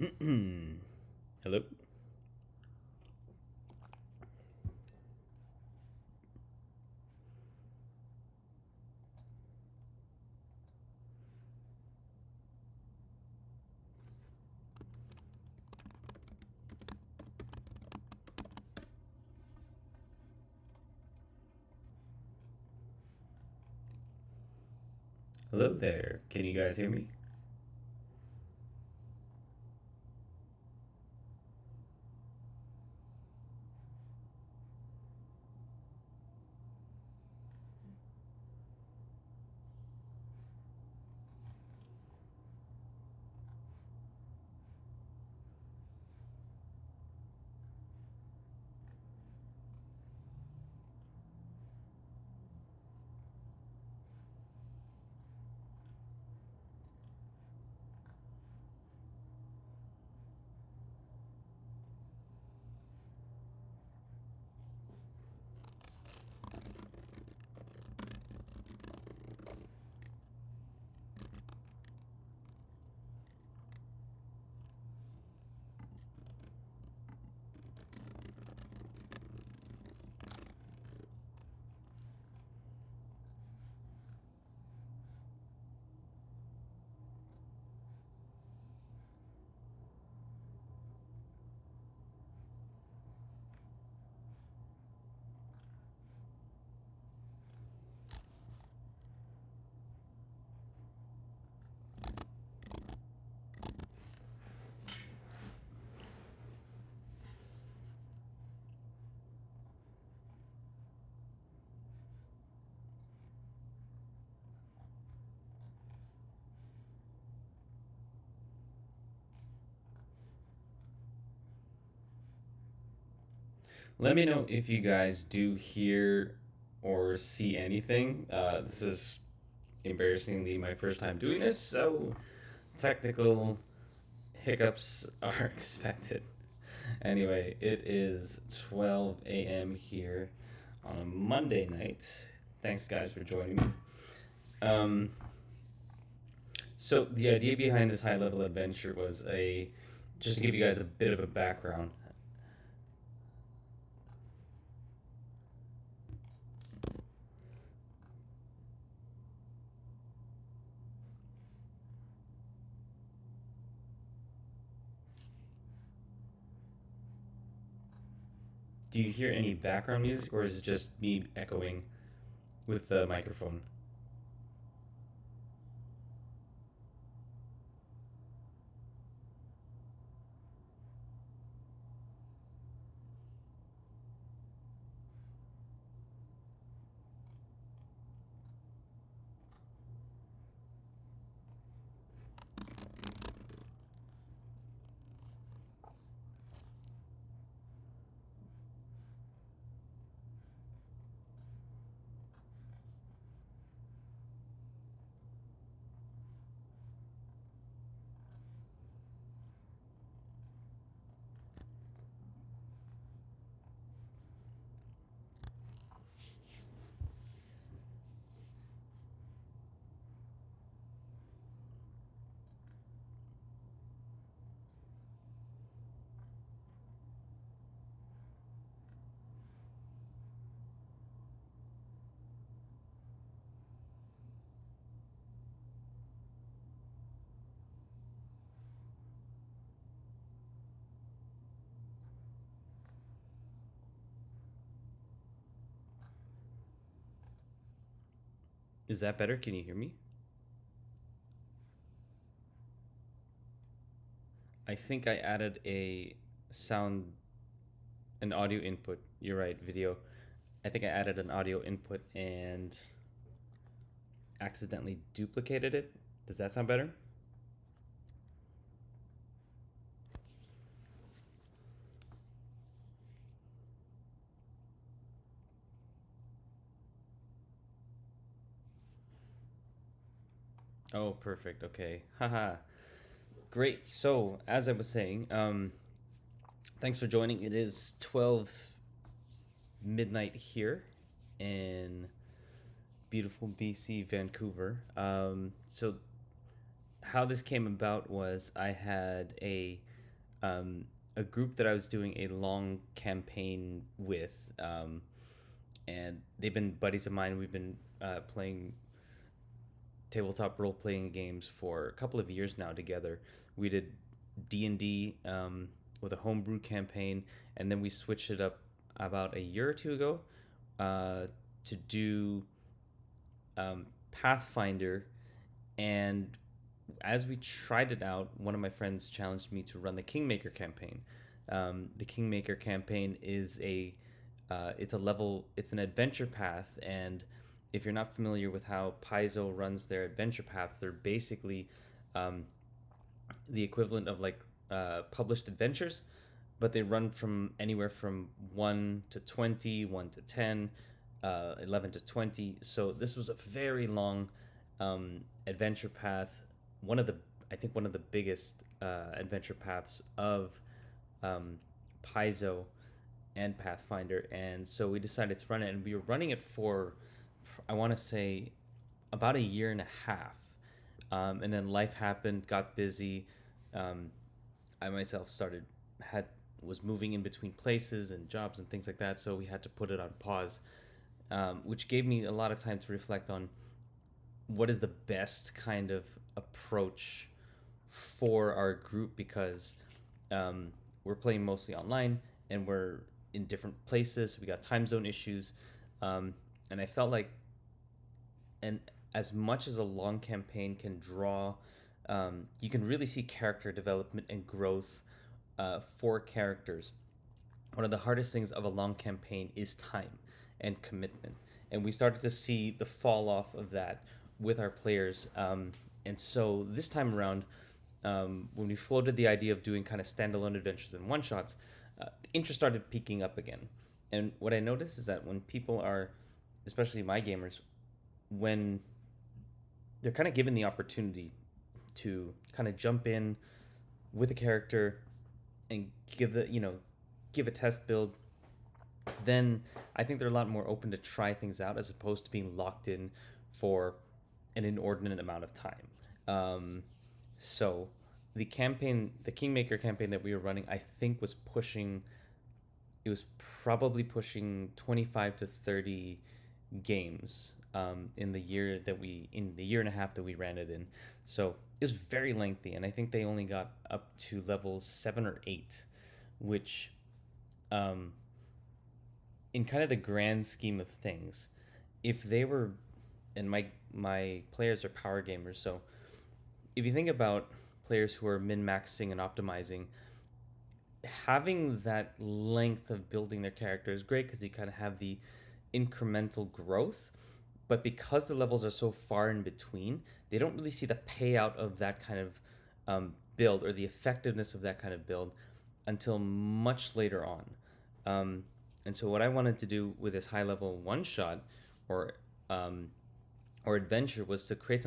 Hello. Hello there. Can you guys hear me? Let me know if you guys do hear or see anything. This is embarrassingly my first time doing this, so technical hiccups are expected. Anyway, it is 12 a.m. here on a Monday night. Thanks, guys, for joining me. Um, so the idea behind this high-level adventure was just to give you guys a bit of a background. Do you hear any background music, or is it just me echoing with the microphone? Is that better? Can you hear me? I think I added sound, an audio input. You're right, video. I think I added an audio input and accidentally duplicated it. Does that sound better? Oh, perfect. Okay. Haha. Great. So, as I was saying, thanks for joining. It is 12 midnight here in beautiful BC, Vancouver. So, how this came about was I had a a group that I was doing a long campaign with, and they've been buddies of mine. We've been playing tabletop role playing games for a couple of years now together. We did D&D with a homebrew campaign, and then we switched it up about a year or two ago to do Pathfinder. And as we tried it out, one of my friends challenged me to run the Kingmaker campaign. The Kingmaker campaign is it's an adventure path, and if you're not familiar with how Paizo runs their adventure paths, they're basically um, the equivalent of like published adventures, but they run from anywhere from 1 to 20, 1 to 10, 11 to 20. So this was a very long adventure path. One of the, I think one of the biggest adventure paths of um, Paizo and Pathfinder. And so we decided to run it, and we were running it for, I want to say, about a year and a half. And then life happened, got busy. Um, I myself was moving in between places and jobs and things like that, so we had to put it on pause, which gave me a lot of time to reflect on what is the best kind of approach for our group, because we're playing mostly online and we're in different places. So we got time zone issues, and I felt like, and as much as a long campaign can draw, you can really see character development and growth for characters. One of the hardest things of a long campaign is time and commitment, and we started to see the fall off of that with our players. And so this time around, when we floated the idea of doing kind of standalone adventures and one shots, the interest started peaking up again. And what I noticed is that when people are, especially my gamers, when they're kind of given the opportunity to kind of jump in with a character and give a test build, then I think they're a lot more open to try things out as opposed to being locked in for an inordinate amount of time. So the Kingmaker campaign that we were running, I think it was probably pushing 25 to 30 games in the year and a half that we ran it in. So it was very lengthy, and I think they only got up to level 7 or 8, which in kind of the grand scheme of things, if they were, and my players are power gamers, so if you think about players who are min-maxing and optimizing, having that length of building their character is great because you kind of have the incremental growth. But because the levels are so far in between, they don't really see the payout of that kind of build, or the effectiveness of that kind of build, until much later on. And so what I wanted to do with this high level one shot or adventure was to create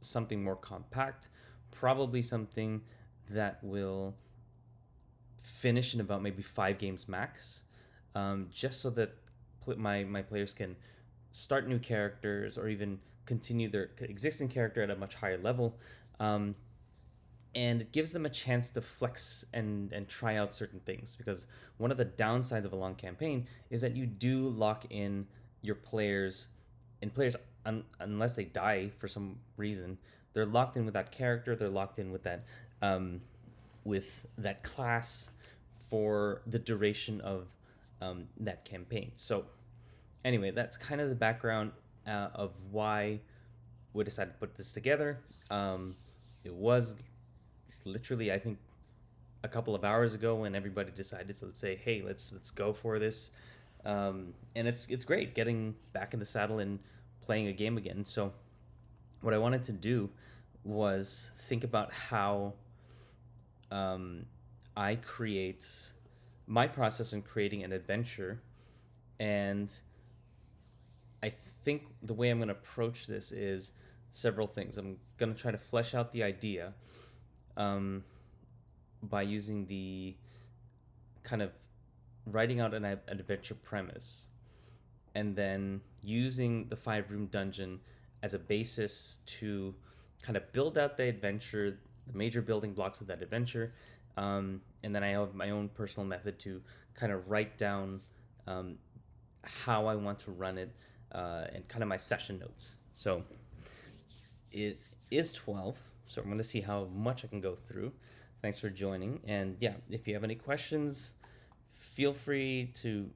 something more compact, probably something that will finish in about maybe 5 games max, just so that my players can start new characters or even continue their existing character at a much higher level. And it gives them a chance to flex and try out certain things, because one of the downsides of a long campaign is that you do lock in your players, and players, unless they die for some reason, they're locked in with that character, they're locked in with that class for the duration of that campaign. So anyway, that's kind of the background of why we decided to put this together. It was literally, I think, a couple of hours ago when everybody decided to say, "Hey, let's go for this," and it's great getting back in the saddle and playing a game again. So what I wanted to do was think about how I create my process in creating an adventure, and I think the way I'm going to approach this is several things. I'm going to try to flesh out the idea by using the kind of writing out an adventure premise, and then using the 5-room dungeon as a basis to kind of build out the adventure, the major building blocks of that adventure, and then I have my own personal method to kind of write down um, how I want to run it and kind of my session notes. So it is 12, so I'm going to see how much I can go through. Thanks for joining. And yeah, if you have any questions, feel free to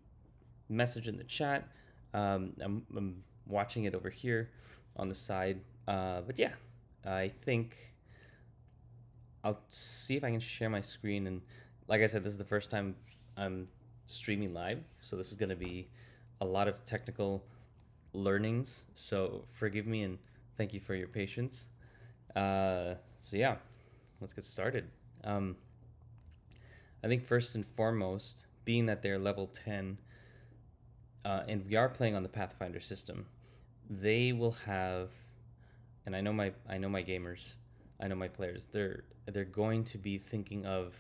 message in the chat. I'm watching it over here on the side. But yeah, I think I'll see if I can share my screen. And like I said, this is the first time I'm streaming live, so this is going to be a lot of technical learnings. So forgive me and thank you for your patience. So yeah, let's get started. Um, I think first and foremost, being that they're level 10, and we are playing on the Pathfinder system, they will have, and I know my gamers, I know my players. They're going to be thinking of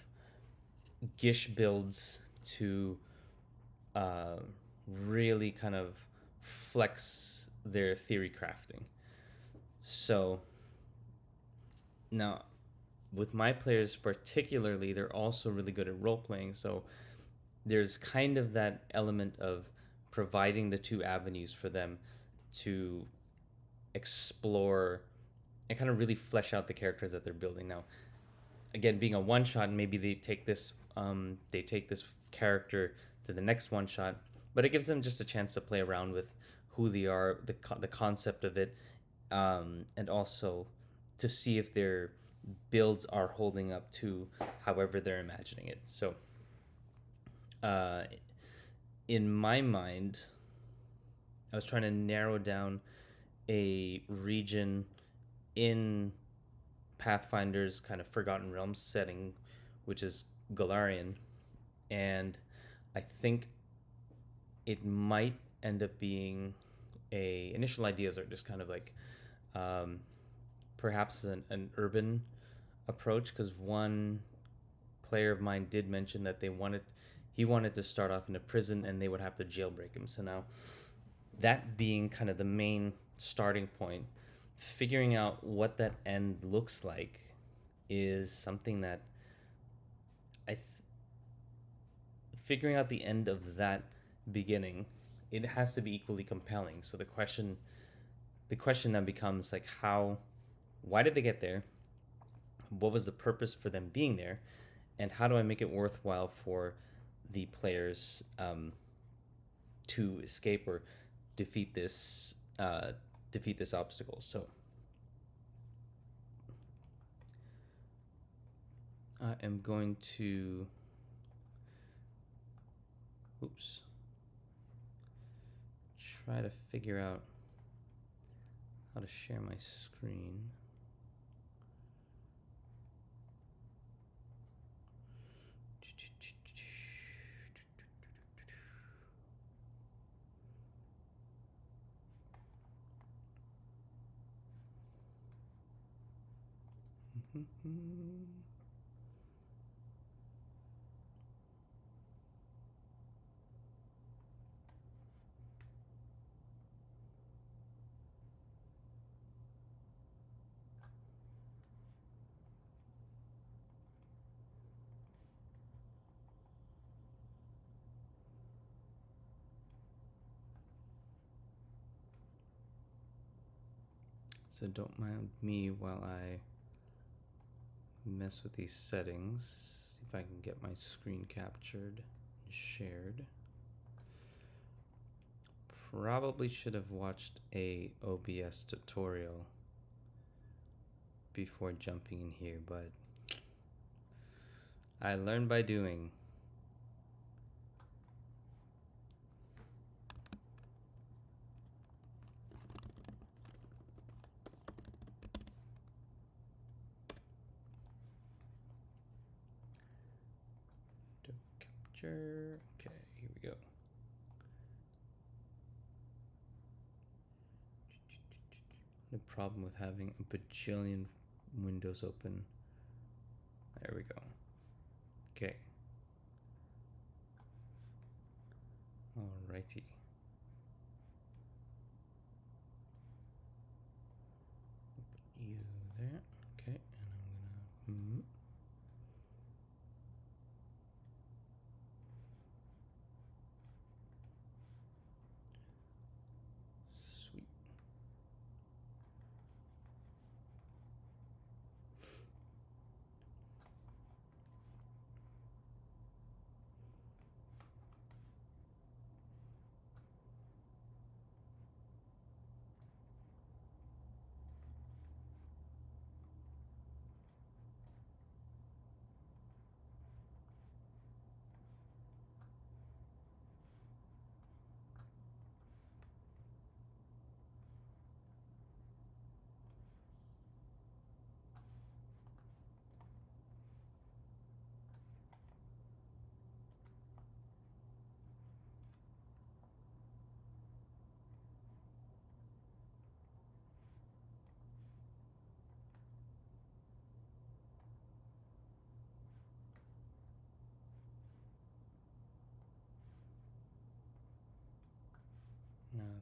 Gish builds to uh, really kind of flex their theory crafting. So now, with my players particularly, they're also really good at role playing. So there's kind of that element of providing the two avenues for them to explore and kind of really flesh out the characters that they're building. Now, again, being a one shot, maybe they take this character to the next one shot, but it gives them just a chance to play around with who they are, the concept of it, and also to see if their builds are holding up to however they're imagining it. So, uh, in my mind, I was trying to narrow down a region in Pathfinder's kind of Forgotten Realms setting, which is Galarian, and I think it might end up being a initial ideas are just kind of like um, perhaps an urban approach, because one player of mine did mention that he wanted to start off in a prison and they would have to jailbreak him. So now that being kind of the main starting point, figuring out what that end looks like is something that I figuring out the end of that beginning, it has to be equally compelling. So the question then becomes like, why did they get there? What was the purpose for them being there? And how do I make it worthwhile for the players to escape or defeat this obstacle? So I am going to oops try to figure out how to share my screen. So don't mind me while I mess with these settings. See if I can get my screen captured and shared. Probably should have watched a OBS tutorial before jumping in here, but I learned by doing. Capture. Okay, here we go. The problem with having a bajillion windows open. There we go. Okay. Alrighty. Put you there. Okay, and I'm gonna.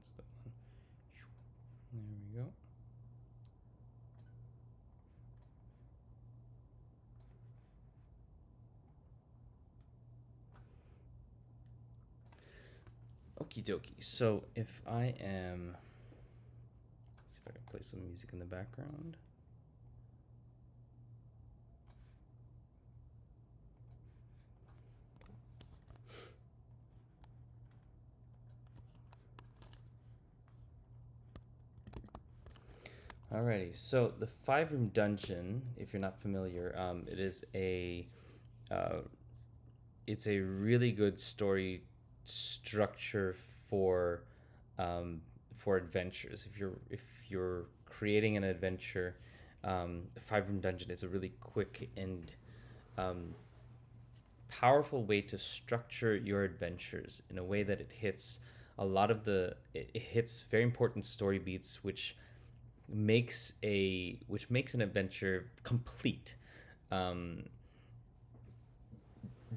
That's the one. There we go. Okie dokie. So if I am, let's see if I can play some music in the background. Alrighty, so the 5 room dungeon, if you're not familiar, uh, it's a really good story structure for adventures. If you're creating an adventure, the 5 room dungeon is a really quick and um, powerful way to structure your adventures in a way that it hits it hits very important story beats, which makes an adventure complete. Um,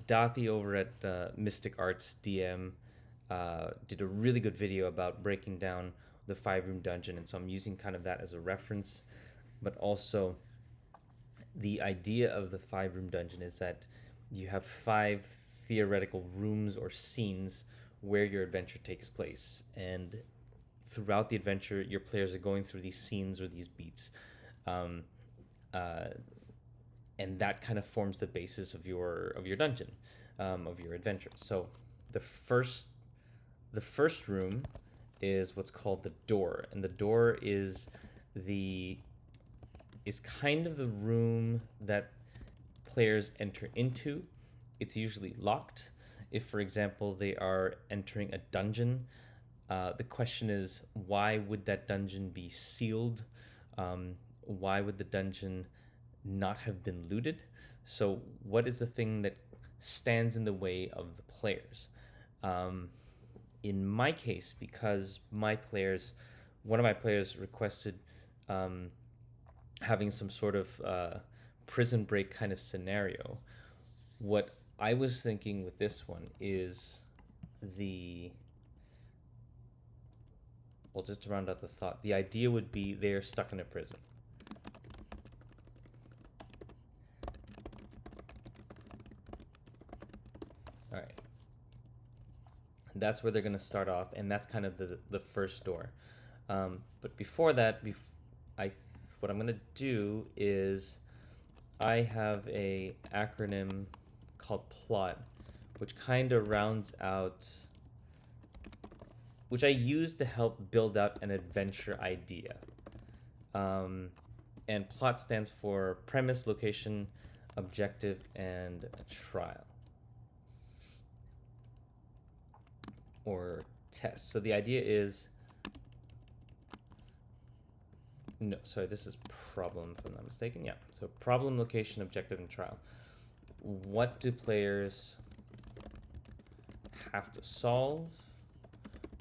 Dathi over at Mystic Arts DM did a really good video about breaking down the 5 room dungeon, and so I'm using kind of that as a reference. But also, the idea of the 5 room dungeon is that you have 5 theoretical rooms or scenes where your adventure takes place, and throughout the adventure, your players are going through these scenes or these beats, um, uh, and that kind of forms the basis of your dungeon, of your adventure. So the first the first room is what's called the door, and the door the is kind of the room that players enter into. It's usually locked. If, for example, they are entering a dungeon, the question is, why would that dungeon be sealed? Why would the dungeon not have been looted? So, what is the thing that stands in the way of the players? In my case, because one of my players requested having some sort of prison break kind of scenario, what I was thinking with this one is just to round out the thought, the idea would be they're stuck in a prison. All right. That's where they're going to start off, and that's kind of the first door. But before that, what I'm going to do is I have a acronym called PLOT, which kind of rounds out, which I use to help build out an adventure idea. And PLOT stands for premise, location, objective, and trial. Or test. So the idea is, no, sorry, this is problem, if I'm not mistaken. Yeah, so problem, location, objective, and trial. What do players have to solve?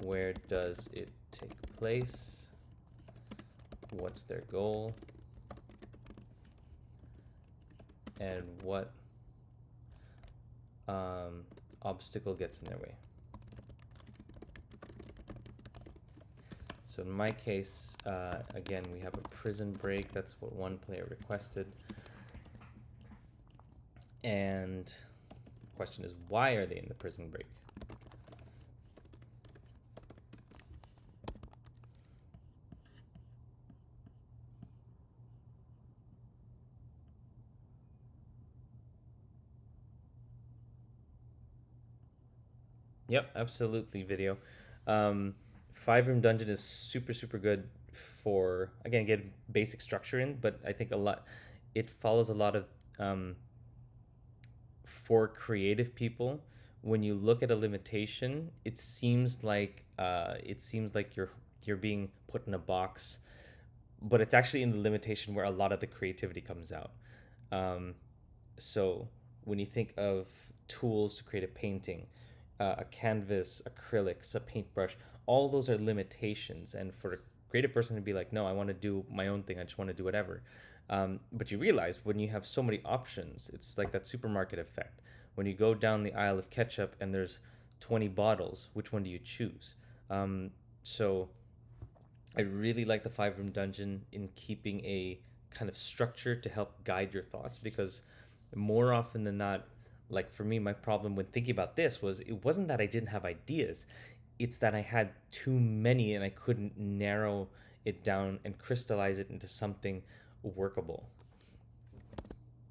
Where does it take place? What's their goal? And what obstacle gets in their way? So in my case, again, we have a prison break. That's what one player requested. And the question is, why are they in the prison break? Yep, absolutely, video. 5 room dungeon is super good for, again, get basic structure in, but I think it follows a lot of, for creative people, when you look at a limitation, it seems like you're being put in a box, but it's actually in the limitation where a lot of the creativity comes out. So when you think of tools to create a painting, a canvas, acrylics, a paintbrush, all those are limitations. And for a creative person to be like, no, I want to do my own thing, I just want to do whatever. But you realize when you have so many options, it's like that supermarket effect. When you go down the aisle of ketchup and there's 20 bottles, which one do you choose? So I really like the 5 room dungeon in keeping a kind of structure to help guide your thoughts, because more often than not, like for me, my problem when thinking about this was it wasn't that I didn't have ideas, it's that I had too many and I couldn't narrow it down and crystallize it into something workable.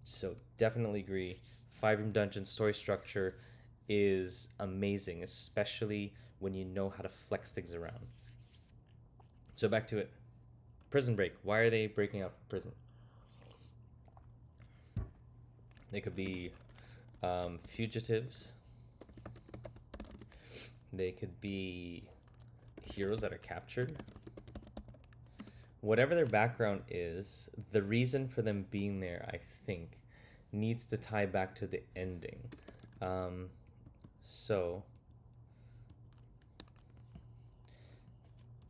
So definitely agree. 5 room dungeon story structure is amazing, especially when you know how to flex things around. So back to it. Prison break. Why are they breaking out from prison? They could be fugitives. They could be heroes that are captured. Whatever their background is, the reason for them being there, I think, needs to tie back to the ending. So,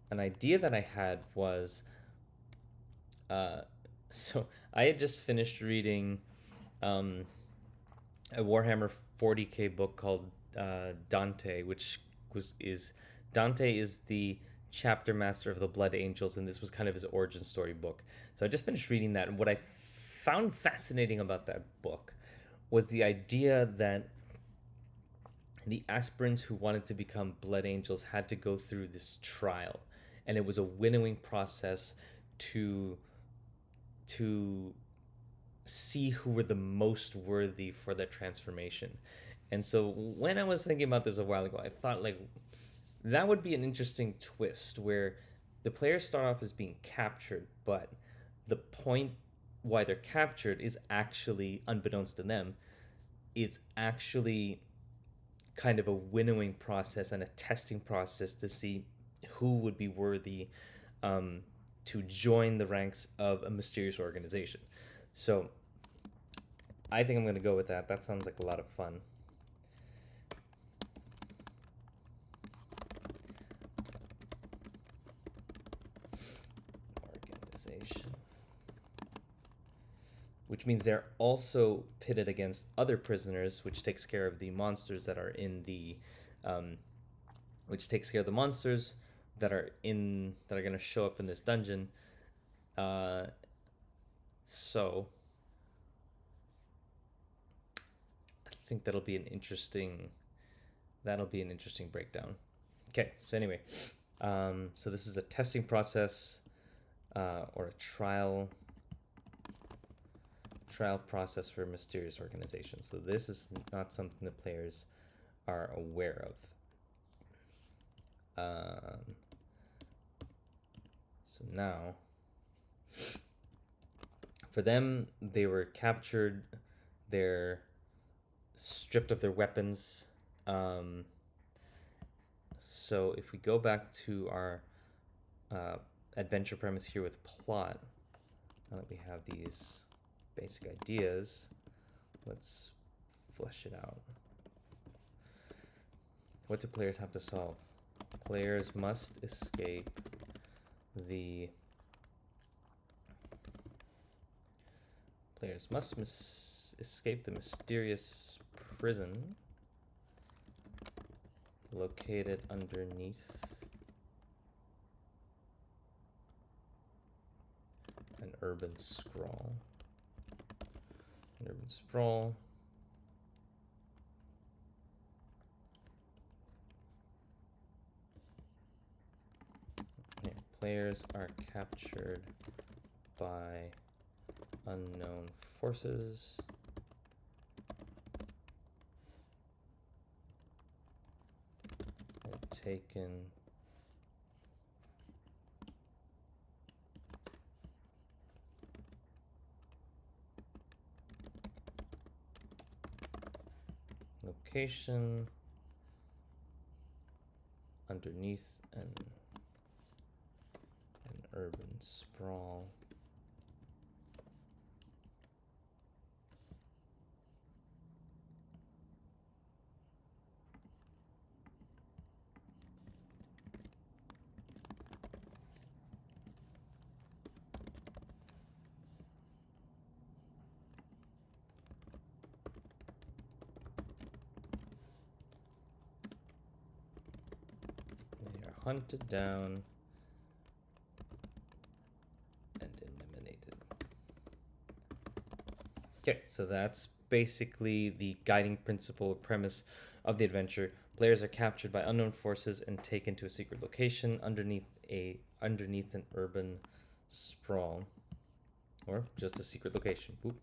an idea that I had was, so I had just finished reading a Warhammer 40K book called Dante, which is Dante is the chapter master of the Blood Angels, and this was kind of his origin story book. So I just finished reading that, and what I found fascinating about that book was the idea that the aspirants who wanted to become Blood Angels had to go through this trial, and it was a winnowing process to see who were the most worthy for their transformation. And so when I was thinking about this a while ago, I thought like that would be an interesting twist where the players start off as being captured, but the point why they're captured is actually, unbeknownst to them, it's actually kind of a winnowing process and a testing process to see who would be worthy to join the ranks of a mysterious organization. So I think I'm going to go with that. That sounds like a lot of fun. Organization. Which means they're also pitted against other prisoners, which takes care of the monsters that are in the, which takes care of the monsters that are going to show up in this dungeon. So I think that'll be an interesting breakdown. Okay, so anyway, so this is a testing process or a trial process for a mysterious organization. So this is not something the players are aware of. So now, for them, they were captured, they're stripped of their weapons. So if we go back to our adventure premise here with plot, now that we have these basic ideas, let's flesh it out. What do players have to solve? Players must escape the escape the mysterious prison located underneath an urban sprawl. Okay, players are captured by unknown forces and taken location underneath an urban sprawl. They are hunted down and eliminated. Okay, so that's basically the guiding principle or premise of the adventure. Players are captured by unknown forces and taken to a secret location underneath an urban sprawl, or just a secret location. Boop.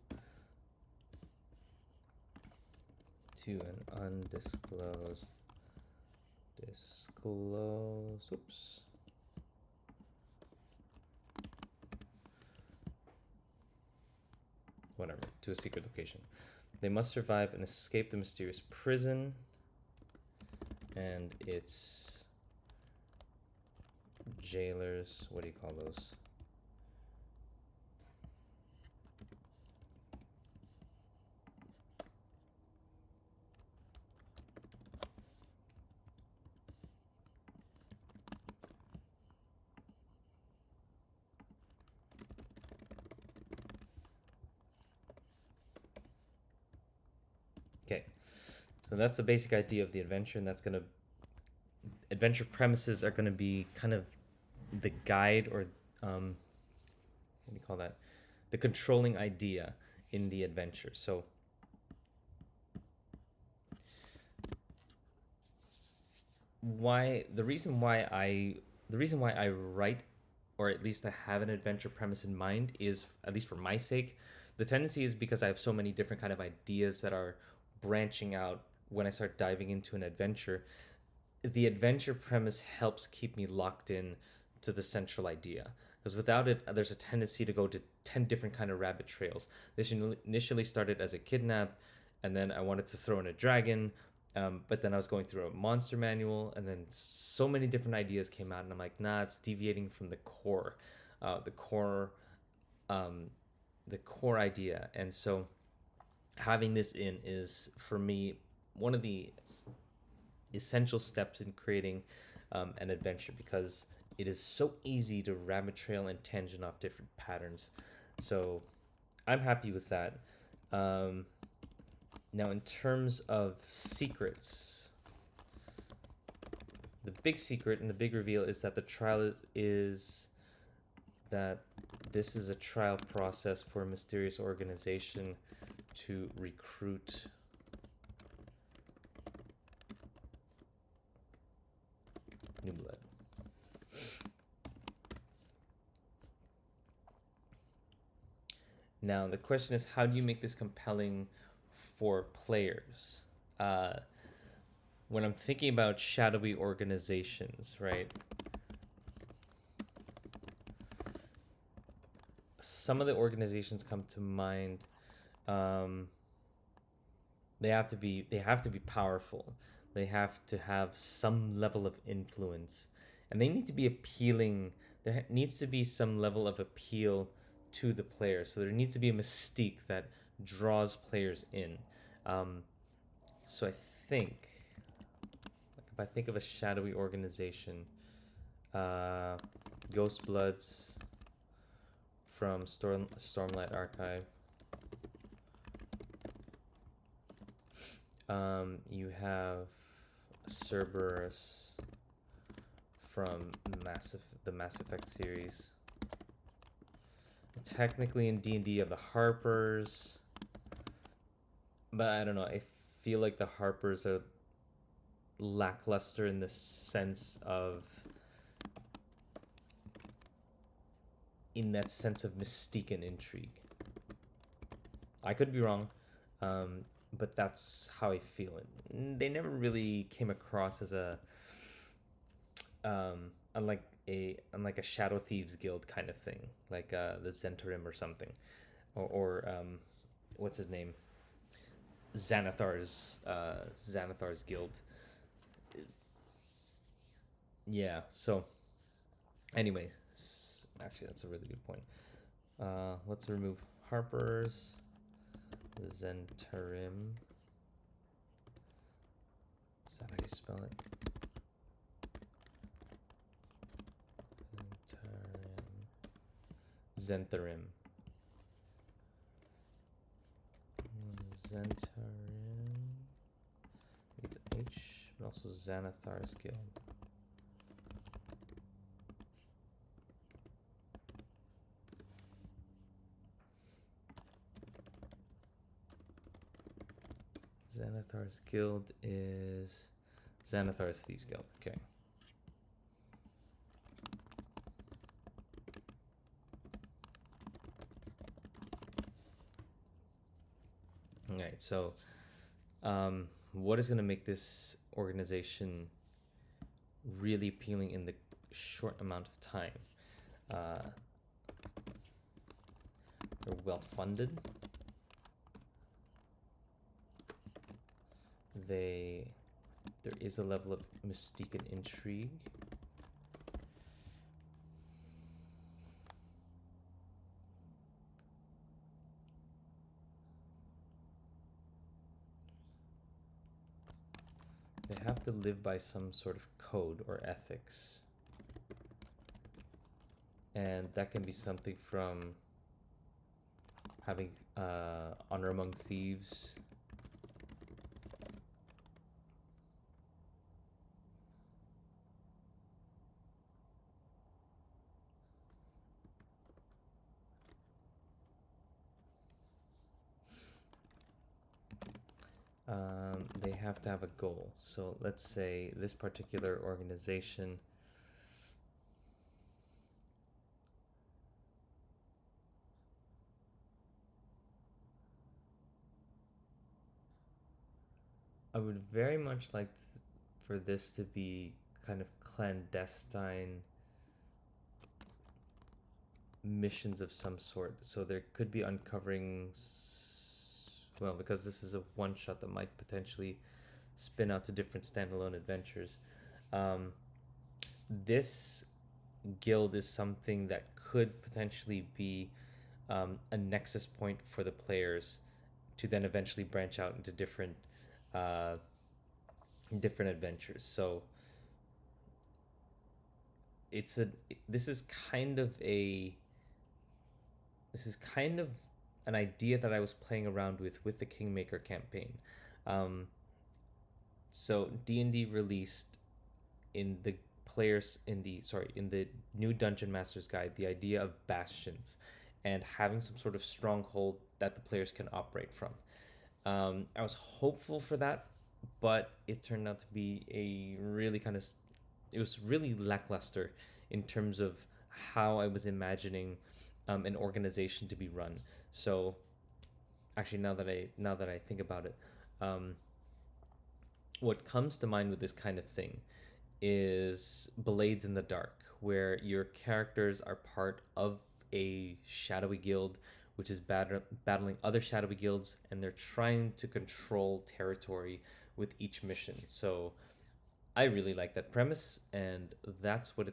To an undisclosed oops. Whatever, to a secret location. They must survive and escape the mysterious prison and its jailers. What do you call those? Okay, so that's the basic idea of the adventure, and that's gonna adventure premises are gonna be kind of the guide, or what do you call that? The controlling idea in the adventure. So the reason why I write, or at least I have an adventure premise in mind, is, at least for my sake, the tendency is because I have so many different kind of ideas that are branching out when I start diving into an adventure. The adventure premise helps keep me locked in to the central idea, because without it there's a tendency to go to 10 different kind of rabbit trails. This initially started as a kidnap, and then I wanted to throw in a dragon, but then I was going through a monster manual, and then so many different ideas came out, and I'm like, nah, it's deviating from the core, the core idea. And so having this in is, for me, one of the essential steps in creating an adventure, because it is so easy to rabbit trail and tangent off different patterns. So I'm happy with that. Now, in terms of secrets, the big secret and the big reveal is that the trial is that this is a trial process for a mysterious organization to recruit new blood. Now, the question is, how do you make this compelling for players? When I'm thinking about shadowy organizations, right? Some of the organizations come to mind. They have to be powerful. They have to have some level of influence, and they need to be appealing. There needs to be some level of appeal to the player. So there needs to be a mystique that draws players in. So I think, like, if I think of a shadowy organization, Ghost Bloods from Stormlight Archive. You have Cerberus from the Mass Effect series. Technically in D&D you have the Harpers, but I don't know, I feel like the Harpers are lackluster in the sense of, mystique and intrigue. I could be wrong, but that's how I feel it. They never really came across as a unlike a Shadow Thieves Guild kind of thing, like the Zentarim or something, or what's his name, Xanathar's Guild. Yeah. So, anyway, actually, that's a really good point. Let's remove Harper's, Zentarim. Is that how you spell it? Zentarim. It's H, but also Xanathar's Guild. Xanathar's Guild is Xanathar's Thieves Guild. Okay. All right. So, what is going to make this organization really appealing in the short amount of time? They're well funded. There is a level of mystique and intrigue. They have to live by some sort of code or ethics. And that can be something from having honor among thieves. They have to have a goal. So let's say this particular organization I would very much like for this to be kind of clandestine missions of some sort. So there could be uncovering, well, because this is a one shot that might potentially spin out to different standalone adventures. This guild is something that could potentially be a nexus point for the players to then eventually branch out into different adventures. So this is kind of an idea that I was playing around with the Kingmaker campaign. So D&D released in the new Dungeon Master's Guide the idea of bastions and having some sort of stronghold that the players can operate from. I was hopeful for that, but it turned out to be it was really lackluster in terms of how I was imagining an organization to be run. So actually, now that I think about it, what comes to mind with this kind of thing is Blades in the Dark, where your characters are part of a shadowy guild which is battling other shadowy guilds, and they're trying to control territory with each mission. So I really like that premise, and that's what I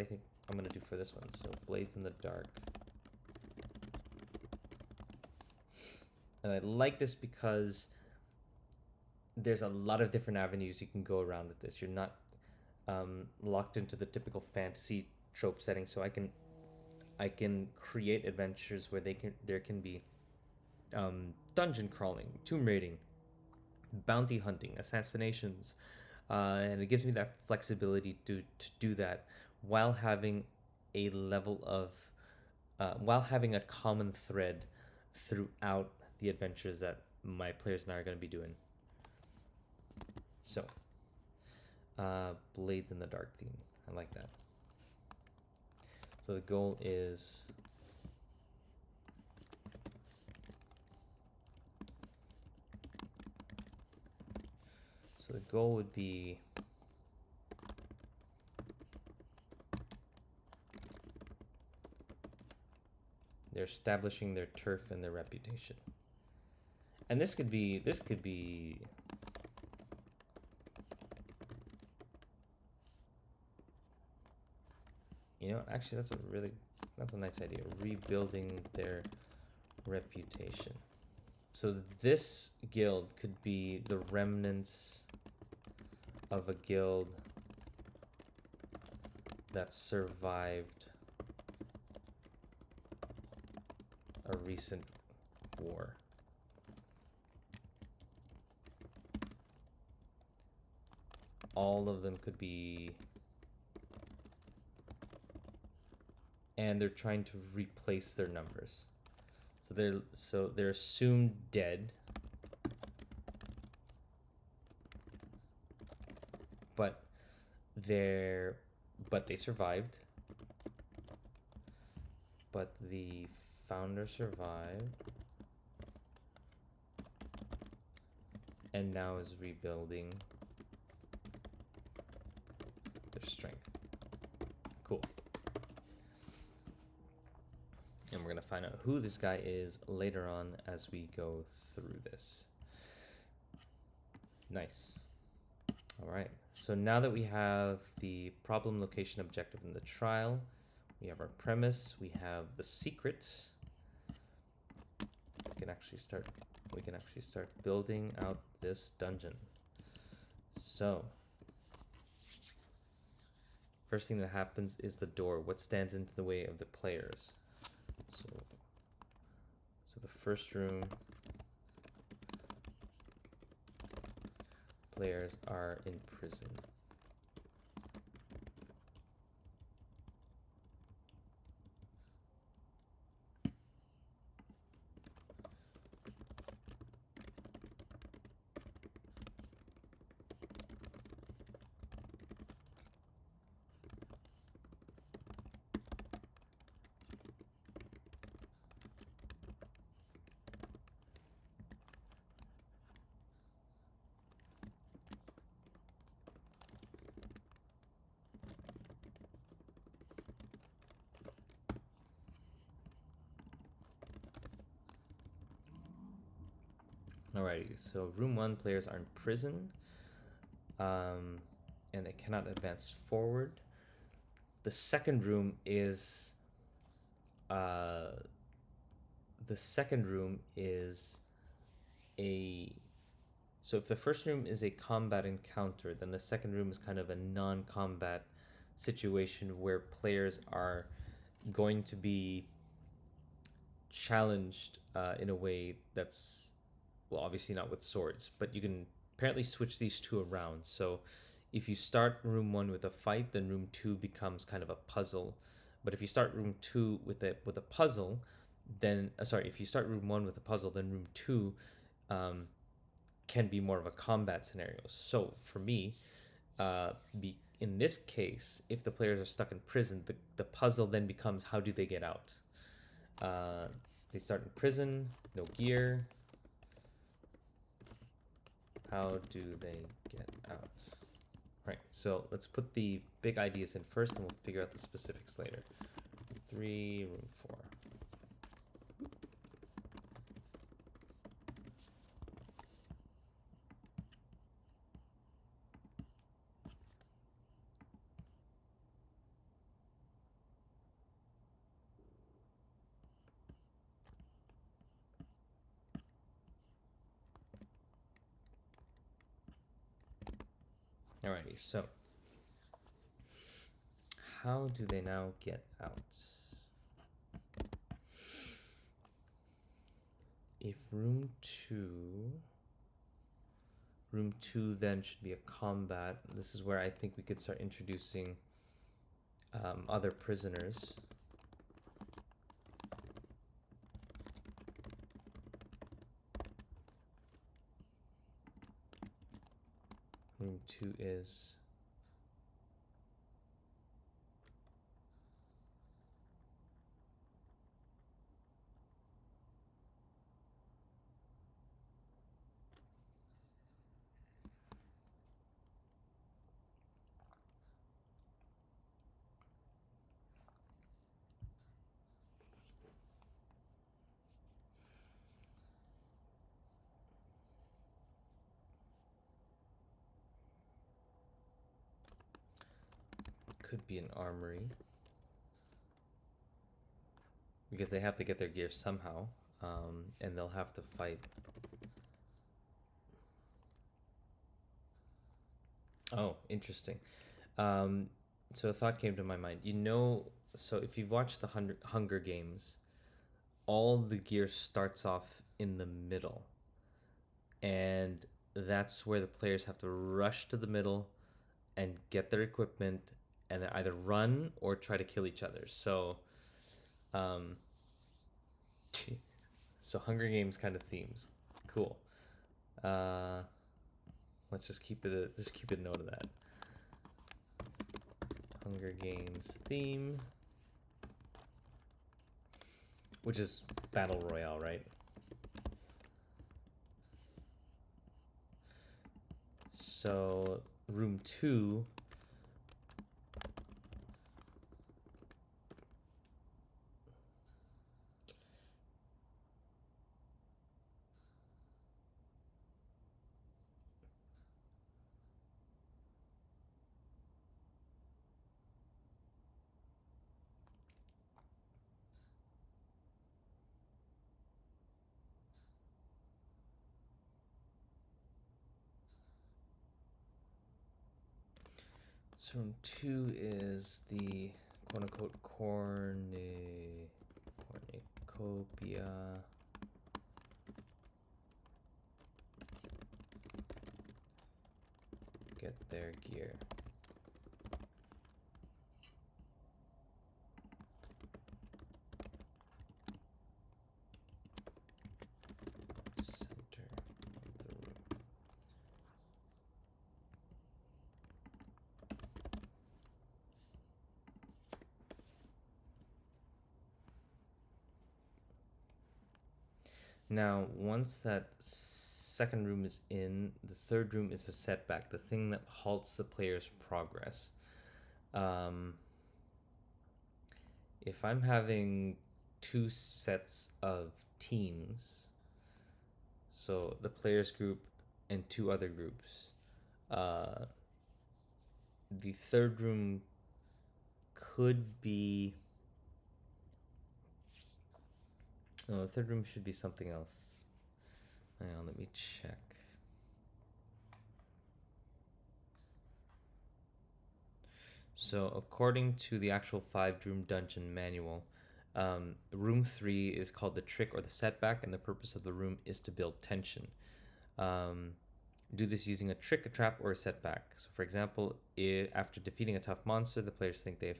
think I'm gonna do for this one. So Blades in the Dark. And I like this because there's a lot of different avenues you can go around with this. You're not locked into the typical fantasy trope setting. So I can create adventures where there can be dungeon crawling, tomb raiding, bounty hunting, assassinations, and it gives me that flexibility to do that while having a level of while having a common thread throughout the adventures that my players and I are going to be doing. So, Blades in the Dark theme. I like that. So the goal is would be they're establishing their turf and their reputation. And this could be actually that's a nice idea. Rebuilding their reputation. So this guild could be the remnants of a guild that survived a recent war. All of them could be, and they're trying to replace their numbers. So they're assumed dead, but they're but they survived. But the founder survived and now is rebuilding their strength. Cool. And we're going to find out who this guy is later on as we go through this. Nice. All right. So now that we have the problem, location, objective in the trial, we have our premise, we have the secrets. We can actually start building out this dungeon. So first thing that happens is the door. What stands into the way of the players? So the first room, players are in prison. Alrighty, so room 1, players are in prison, and they cannot advance forward. The second room is a so if the first room is a combat encounter, then the second room is kind of a non-combat situation where players are going to be challenged in a way that's, well, obviously not with swords, but you can apparently switch these two around. So if you start room 1 with a fight, then room 2 becomes kind of a puzzle. But if you start room 2 with a puzzle, then if you start room 1 with a puzzle, then room 2 can be more of a combat scenario. So for me, in this case, if the players are stuck in prison, the puzzle then becomes, how do they get out? They start in prison, no gear. How do they get out? Right, so let's put the big ideas in first and we'll figure out the specifics later. 3, room 4. Alrighty, so how do they now get out? If room 2 then should be a combat, this is where I think we could start introducing other prisoners. Room 2 is could be an armory, because they have to get their gear somehow, and they'll have to fight. Oh, interesting. So a thought came to my mind. So if you've watched the Hunger Games, all the gear starts off in the middle, and that's where the players have to rush to the middle and get their equipment and then either run or try to kill each other. So so Hunger Games kind of themes. Cool. Let's just keep it a note of that. Hunger Games theme, which is Battle Royale, right? So room 2 So room 2 is the quote-unquote cornucopia. Get their gear. Center of the room. Now, once that second room is in, the third room is a setback, the thing that halts the player's progress. If I'm having 2 sets of teams, so the players group and 2 other groups, the third room could be. No, the third room should be something else. Hang on, let me check. So, according to the actual 5-room dungeon manual, room 3 is called the trick or the setback, and the purpose of the room is to build tension. Do this using a trick, a trap, or a setback. So, for example, after defeating a tough monster, the players think they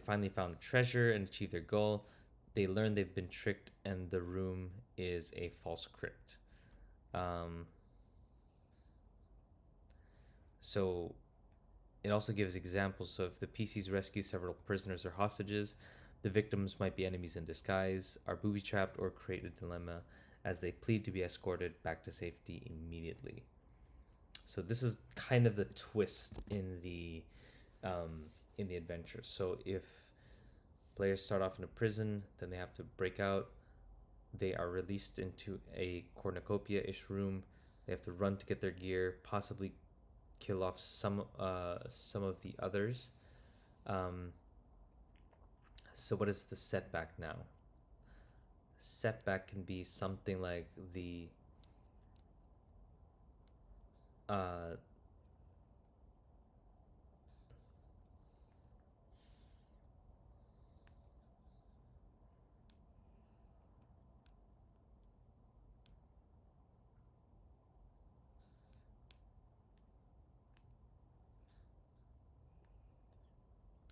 finally found the treasure and achieved their goal. They learn they've been tricked, and the room is a false crypt. So it also gives examples. So if the PCs rescue several prisoners or hostages, the victims might be enemies in disguise, are booby-trapped, or create a dilemma as they plead to be escorted back to safety immediately. So this is kind of the twist in the adventure. So if players start off in a prison, then they have to break out. They are released into a cornucopia-ish room. They have to run to get their gear, possibly kill off some of the others. So what is the setback now? Setback can be something like the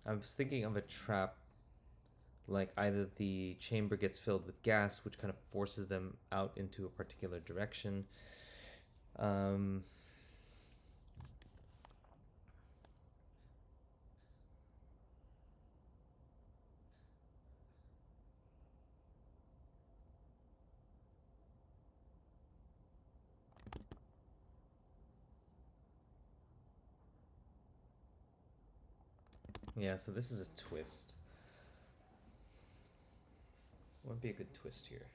I was thinking of a trap, like either the chamber gets filled with gas, which kind of forces them out into a particular direction. Yeah, so this is a twist. What would be a good twist here?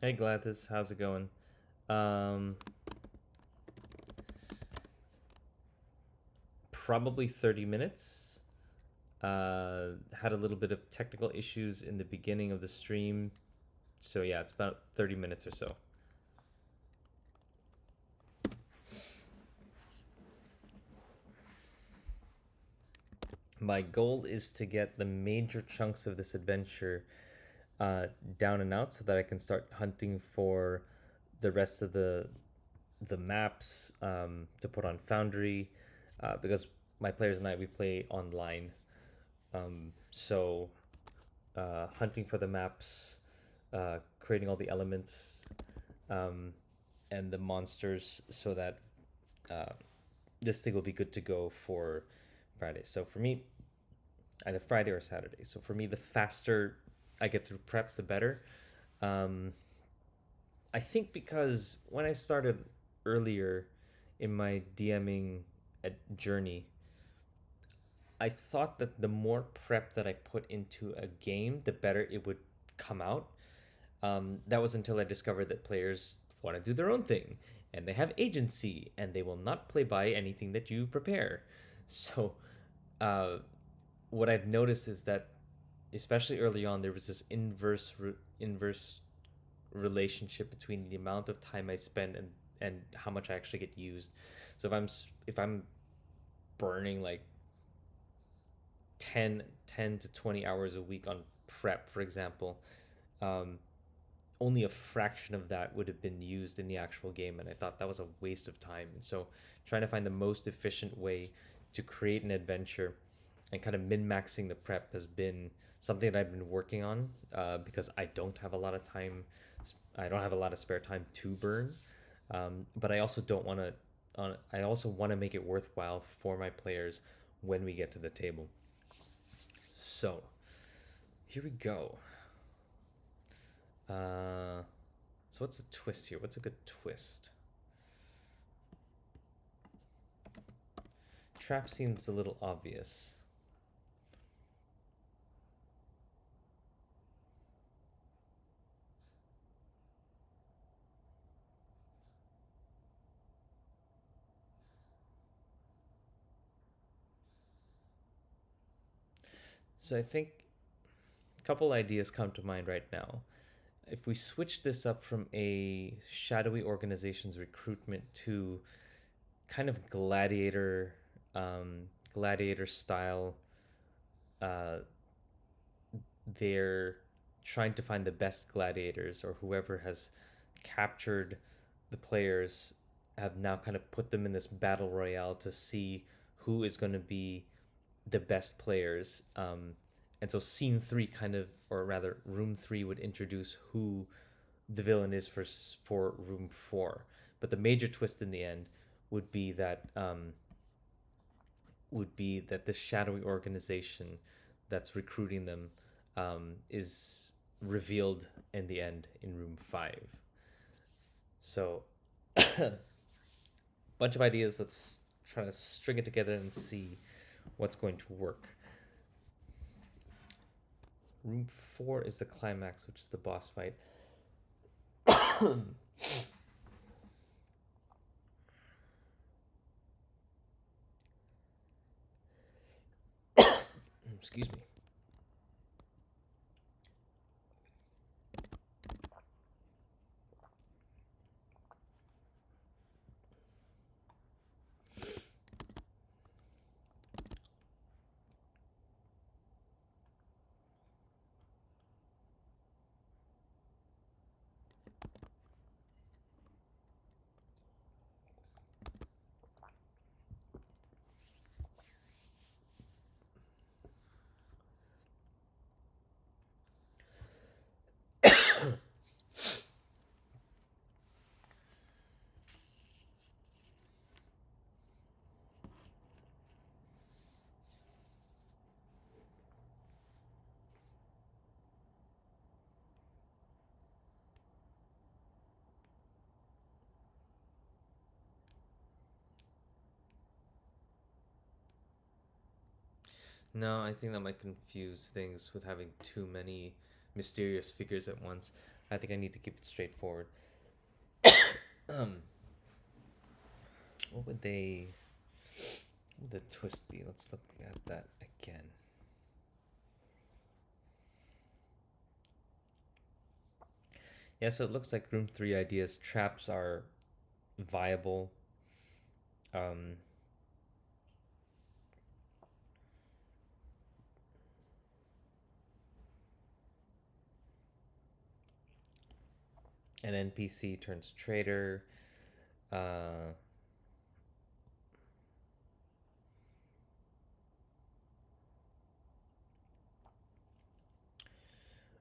Hey Gladys, how's it going? Probably 30 minutes. Had a little bit of technical issues in the beginning of the stream. So yeah, it's about 30 minutes or so. My goal is to get the major chunks of this adventure down and out so that I can start hunting for the rest of the the maps to put on Foundry, because my players and I we play online. So hunting for the maps, creating all the elements, um, and the monsters, so that uh, this thing will be good to go for Friday. So for me, either Friday or Saturday. So for me, the faster I get through prep, the better. Um, I think because when I started earlier in my DMing journey, I thought that the more prep that I put into a game, the better it would come out. That was until I discovered that players want to do their own thing and they have agency and they will not play by anything that you prepare. So, uh, what I've noticed is that, especially early on, there was this inverse relationship between the amount of time I spend and how much I actually get used. So if I'm burning like 10 to 20 hours a week on prep, for example, um, only a fraction of that would have been used in the actual game, and I thought that was a waste of time. And so trying to find the most efficient way to create an adventure and kind of min-maxing the prep has been something that I've been working on, because I don't have a lot of time. I don't have a lot of spare time to burn, but I also don't want to. I also want to make it worthwhile for my players when we get to the table. So here we go. Uh, so what's the twist here? What's a good twist? Trap seems a little obvious. So I think a couple ideas come to mind right now. If we switch this up from a shadowy organization's recruitment to kind of gladiator style, uh, they're trying to find the best gladiators, or whoever has captured the players have now kind of put them in this battle royale to see who is going to be the best players. And so scene three kind of, or rather room three, would introduce who the villain is for room four. But the major twist in the end would be that this shadowy organization that's recruiting them, is revealed in the end in room five. So, bunch of ideas. Let's try to string it together and see what's going to work. Room four is the climax, which is the boss fight. Excuse me. No, I think that might confuse things with having too many mysterious figures at once. I think I need to keep it straightforward. um, what would the twist be? Let's look at that again. Yeah, so it looks like room three ideas. Traps are viable. Um, an NPC turns traitor. Uh,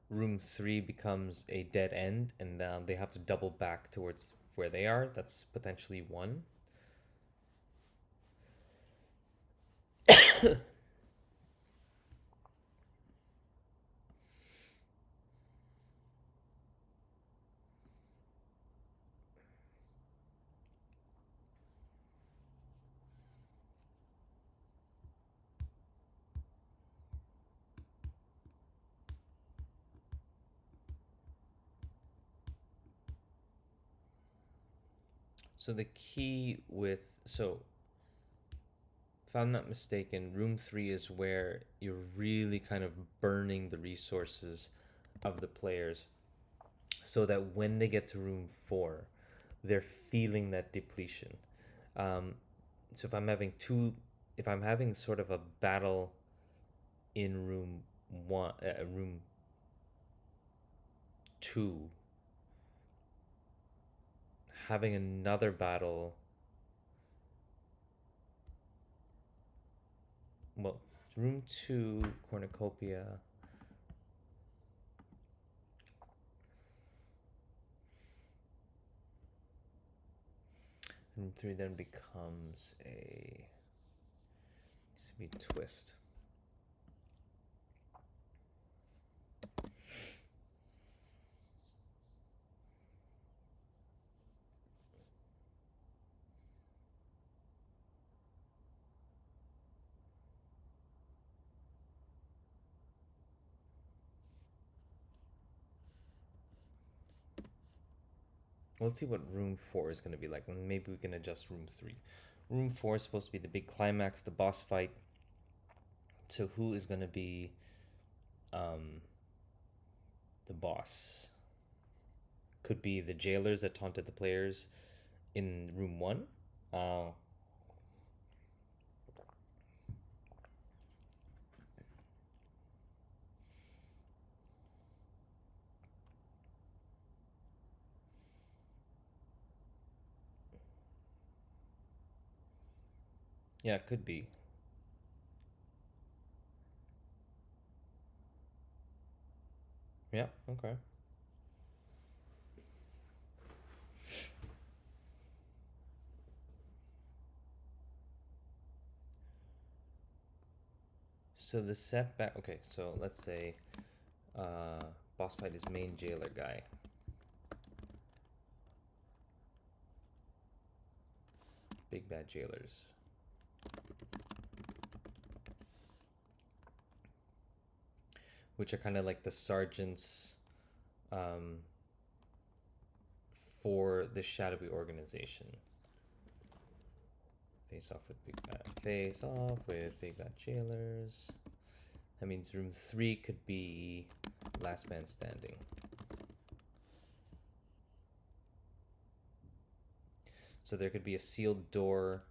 room 3 becomes a dead end, and they have to double back towards where they are. That's potentially one. So the key with if I'm not mistaken, room 3 is where you're really kind of burning the resources of the players so that when they get to room 4, they're feeling that depletion. Um, so if I'm having sort of a battle in room 2, having another battle, well, room 2 cornucopia. Room 3 then becomes a speed twist. Well, let's see what room 4 is going to be like, and maybe we can adjust room 3. Room 4 is supposed to be the big climax, the boss fight. So who is going to be the boss? Could be the jailers that taunted the players in room 1. Yeah, it could be. Yeah, okay. So the setback. Okay, so let's say boss fight is main jailer guy. Big bad jailers. Which are kind of like the sergeants for the shadowy organization. Face off with big bad jailers. That means room 3 could be last man standing. So there could be a sealed door.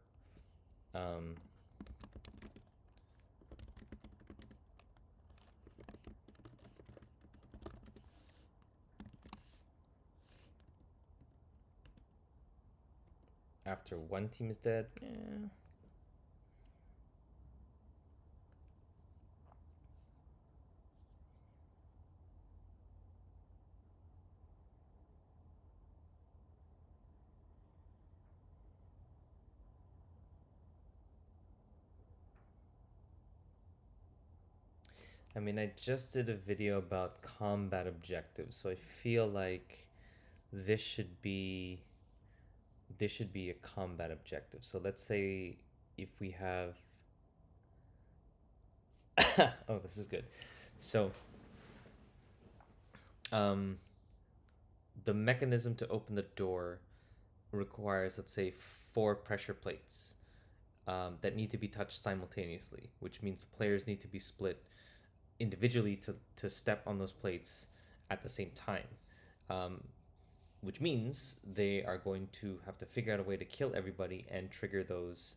After one team is dead. Yeah. I mean, I just did a video about combat objectives, so I feel like this should be a combat objective. So let's say if we have oh, this is good. So the mechanism to open the door requires, let's say, 4 pressure plates that need to be touched simultaneously, which means the players need to be split individually to step on those plates at the same time, which means they are going to have to figure out a way to kill everybody and trigger those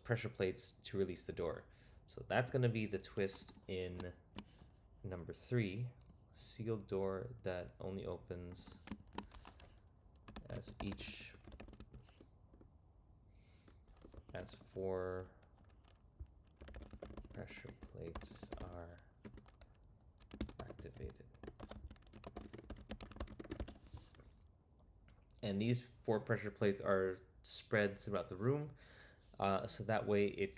pressure plates to release the door. So that's going to be the twist in number 3. Sealed door that only opens as each as 4 pressure plates are activated. And these 4 pressure plates are spread throughout the room, so that way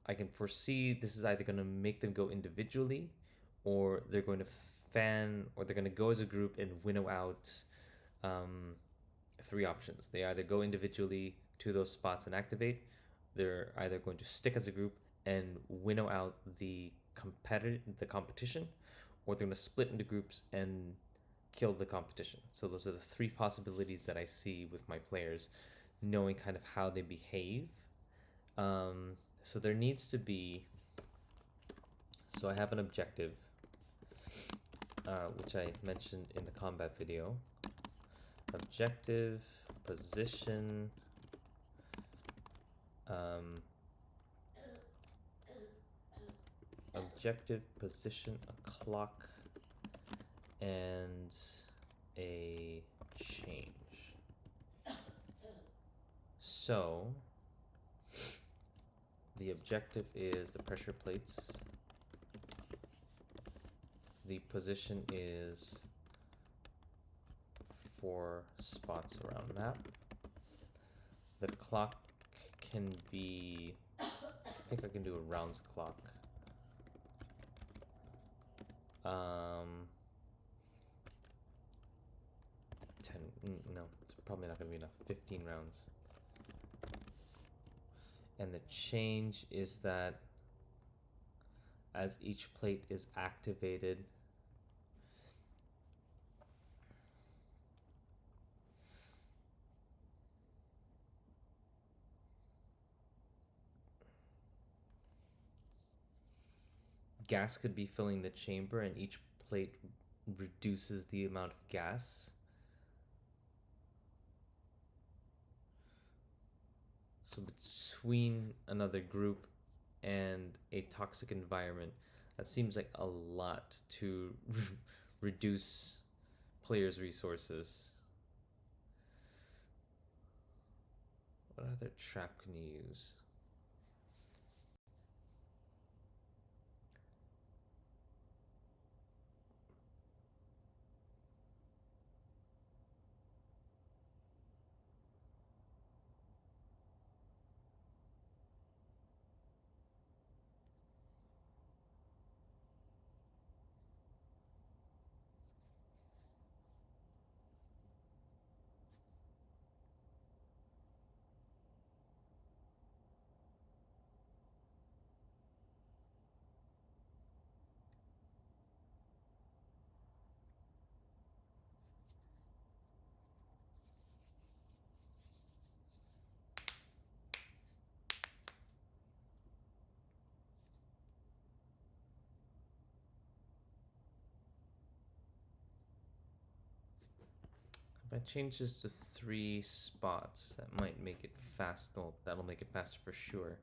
I can foresee this is either going to make them go individually, or they're going to fan, or they're going to go as a group and winnow out 3 options. They either go individually to those spots and activate, they're either going to stick as a group and winnow out the competition, or they're going to split into groups and kill the competition. So those are the 3 possibilities that I see with my players, knowing kind of how they behave. So there needs to be, so I have an objective, which I mentioned in the combat video. Objective, position, a clock, and a change. So the objective is the pressure plates. The position is 4 spots around map. The clock can be, I think I can do a rounds clock. 10, no, it's probably not going to be enough. 15 rounds. And the change is that as each plate is activated, gas could be filling the chamber, and each plate reduces the amount of gas. So between another group and a toxic environment, that seems like a lot to reduce players' resources. What other trap can you use? If I change this to 3 spots, that might make it fast. No, that'll make it faster for sure.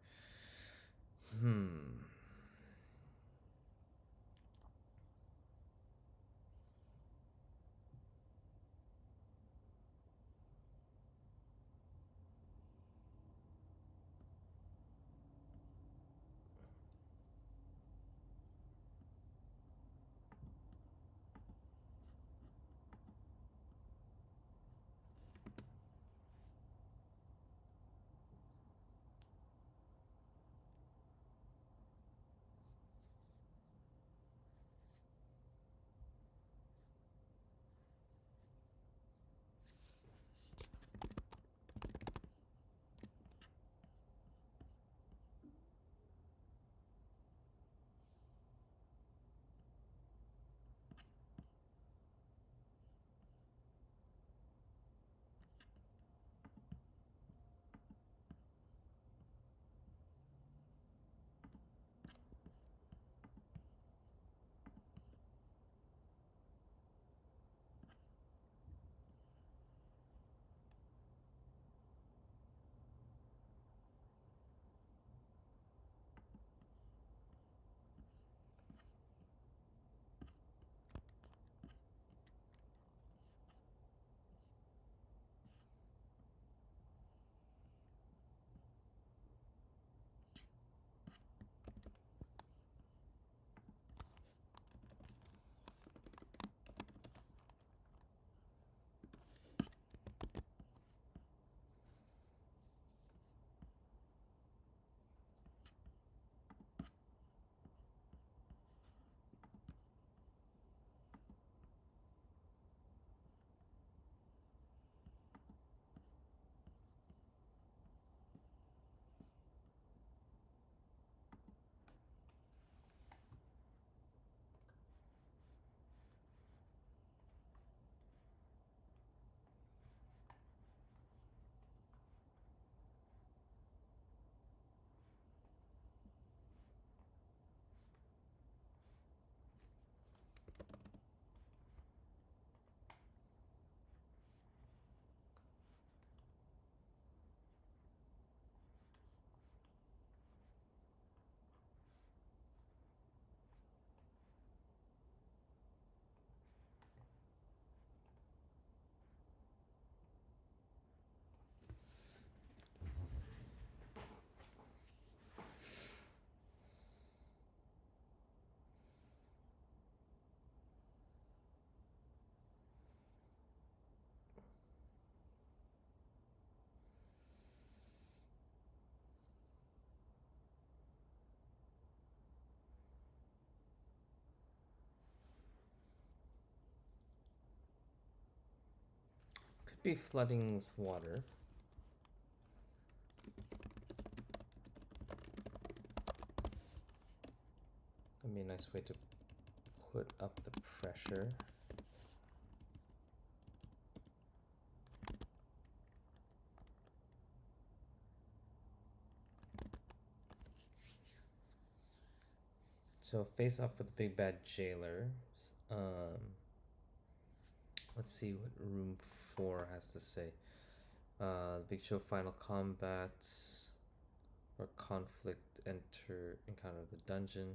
be flooding with water. That'd be a nice way to put up the pressure. So face off with the big bad jailer. Let's see what room 4 has to say. Big Show final combat or conflict encounter the dungeon.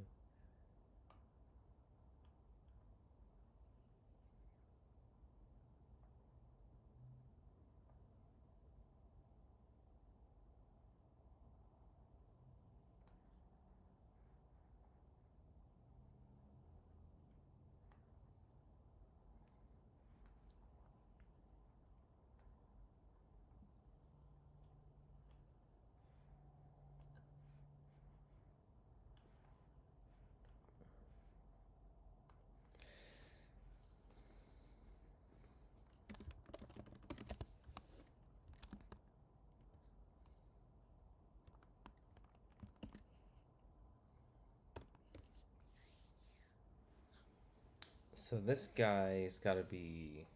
So this guy's got to be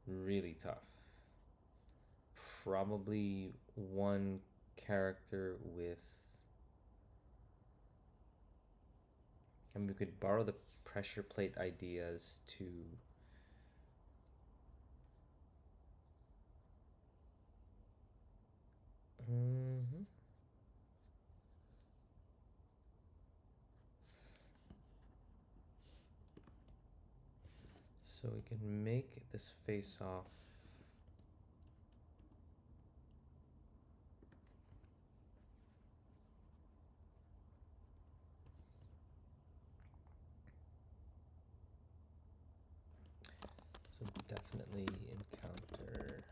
really tough. Probably one character with... I mean, we could borrow the pressure plate ideas to... So we can make this face off. So definitely encounter.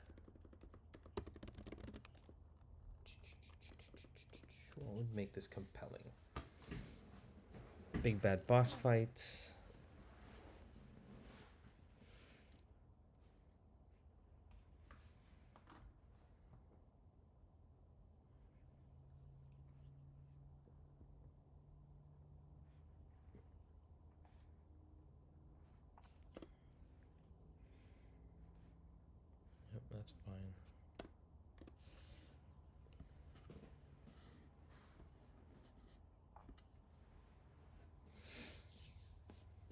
What would make this compelling? Big bad boss fight. Yep, that's fine.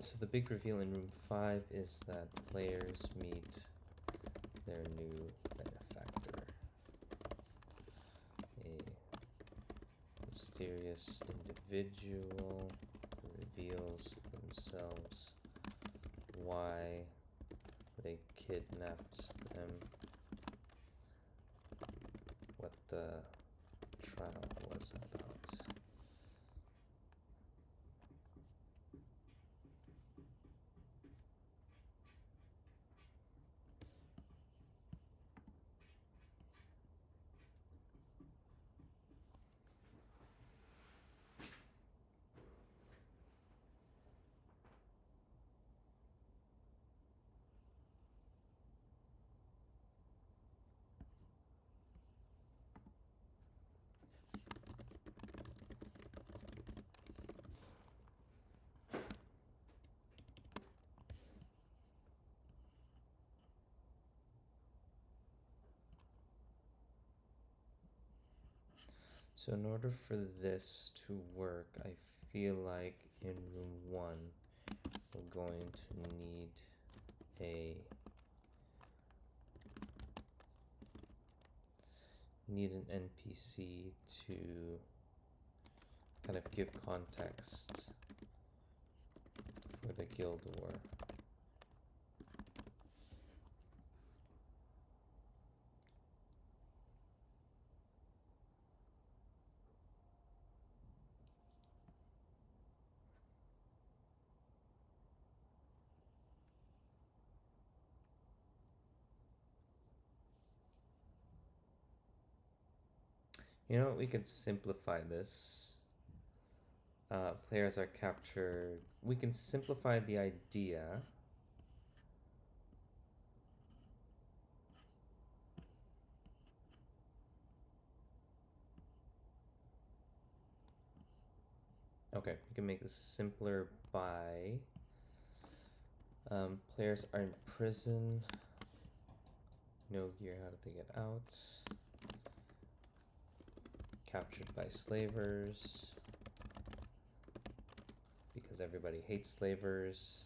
So the big reveal in room 5 is that players meet their new benefactor. A mysterious individual reveals themselves, why they kidnapped them, what the trial was about. So in order for this to work, I feel like in room 1, we're going to need an NPC to kind of give context for the guild war. You know what, we could simplify this. Players are captured. We can simplify the idea Okay, you can make this simpler by players are in prison. No gear, how did they get out? Captured by slavers. Because everybody hates slavers.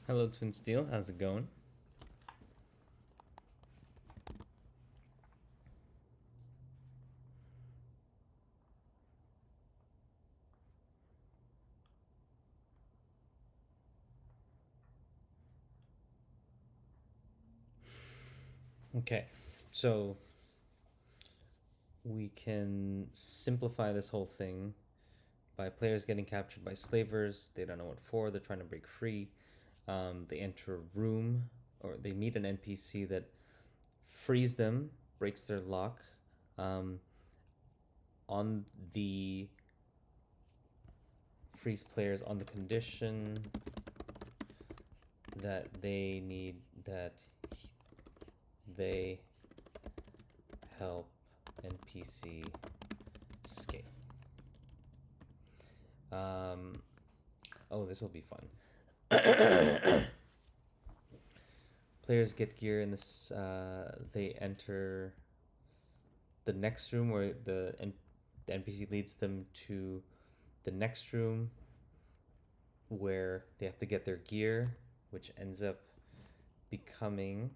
Hello, Twin Steel. How's it going? Okay, so we can simplify this whole thing by players getting captured by slavers. They don't know what for. They're trying to break free. They enter a room, or they meet an NPC that frees them, breaks their lock. On the freeze players on the condition that they help NPC escape. Oh, this will be fun. Players get gear in this. They enter the next room where the NPC leads them to the next room where they have to get their gear, which ends up becoming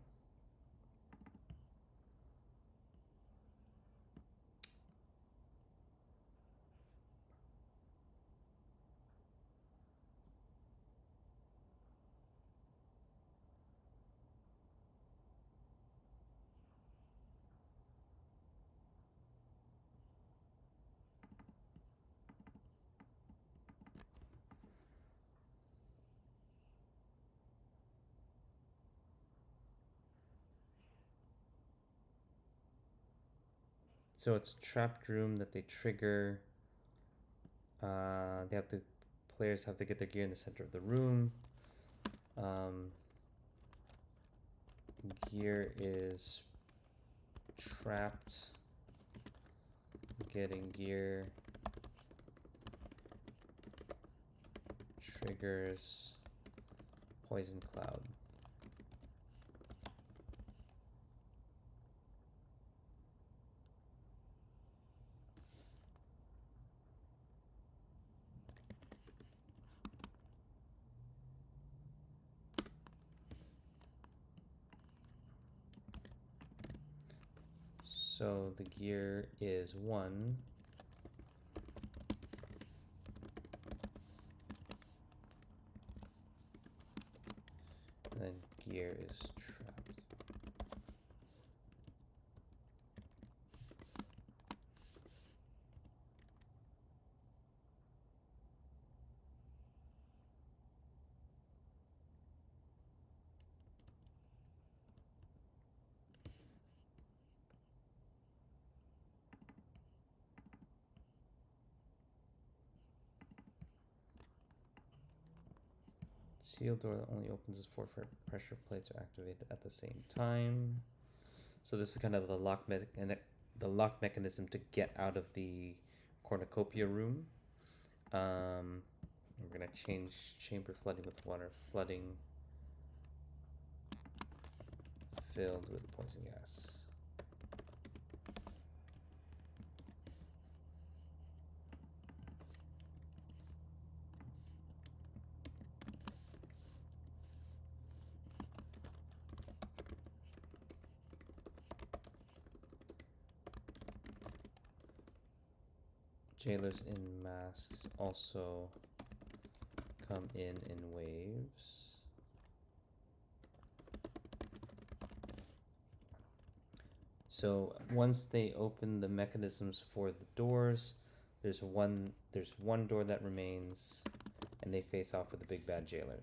so it's trapped room that they trigger. Players have to get their gear in the center of the room. Gear is trapped. Getting gear triggers poison cloud. So the gear is 1. And then gear is trapped. Sealed door that only opens as 4 pressure plates are activated at the same time. So this is kind of the lock mechanism to get out of the cornucopia room. We're gonna change chamber flooding with water, flooding filled with poison gas. Jailers in masks also come in waves. So once they open the mechanisms for the doors, there's one door that remains, and they face off with the big bad jailer.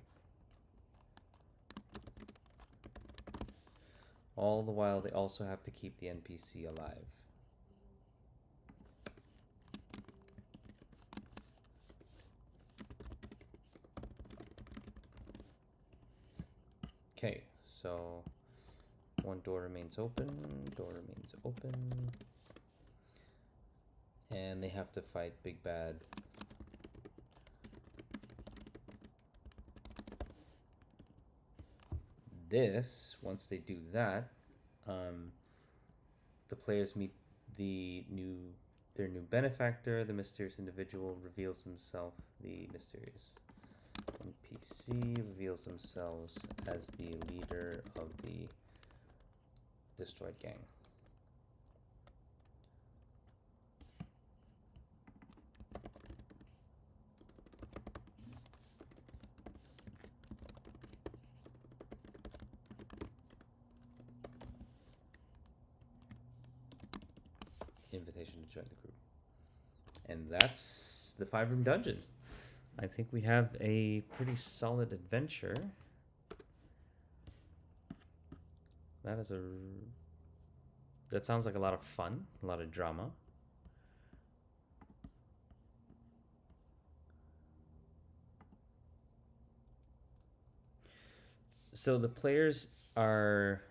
All the while, they also have to keep the NPC alive. Okay, so one door remains open, and they have to fight Big Bad. Once they do that, the players meet their new benefactor. The mysterious individual reveals himself. The mysterious NPC reveals themselves as the leader of the destroyed gang. Invitation to join the group. And that's the 5-room dungeon. I think we have a pretty solid adventure. That sounds like a lot of fun, a lot of drama. So the players are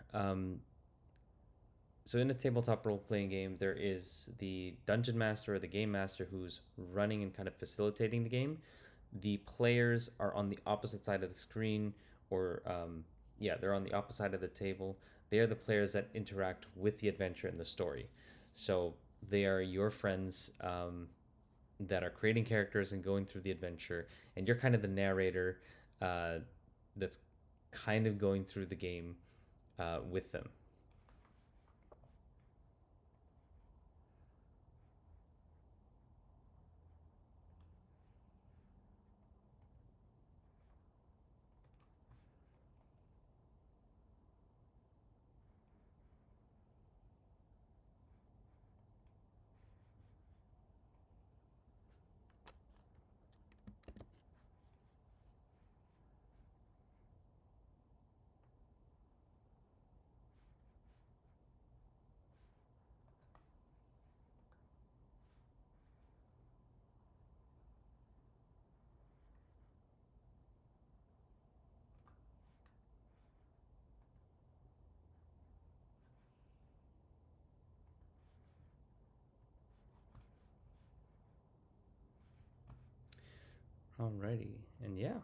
so in a tabletop role-playing game, there is the dungeon master or the game master who's running and kind of facilitating the game. The players are on the opposite side of the screen, or they're on the opposite side of the table. They are the players that interact with the adventure and the story. So they are your friends that are creating characters and going through the adventure, and you're kind of the narrator that's kind of going through the game with them. Alrighty, and yeah,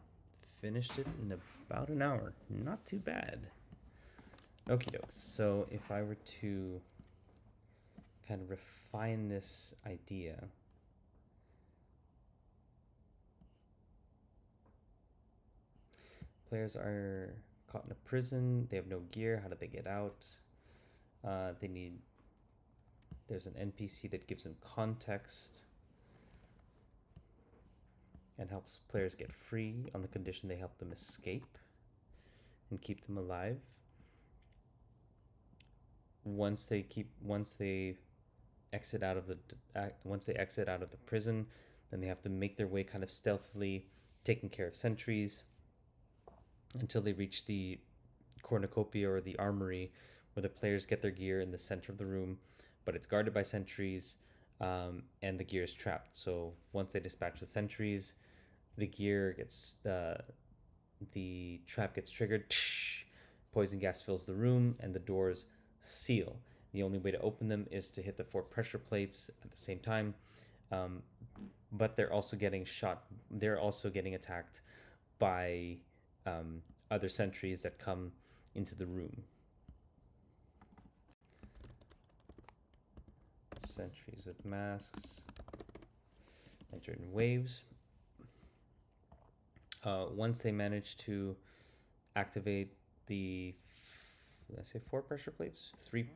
finished it in about an hour. Not too bad. Okie dokes. So if I were to kind of refine this idea, players are caught in a prison. They have no gear. How do they get out? There's an NPC that gives them context and helps players get free on the condition they help them escape and keep them alive. Once they exit out of the prison, then they have to make their way kind of stealthily, taking care of sentries until they reach the cornucopia or the armory, where the players get their gear in the center of the room, but it's guarded by sentries, and the gear is trapped. So once they dispatch the sentries, the gear gets the trap gets triggered, poison gas fills the room, and the doors seal. The only way to open them is to hit the 4 pressure plates at the same time. Um, but they're also getting shot. They're also getting attacked by other sentries that come into the room. Sentries with masks enter in waves. Once they manage to activate the, did I say 4 pressure plates? 3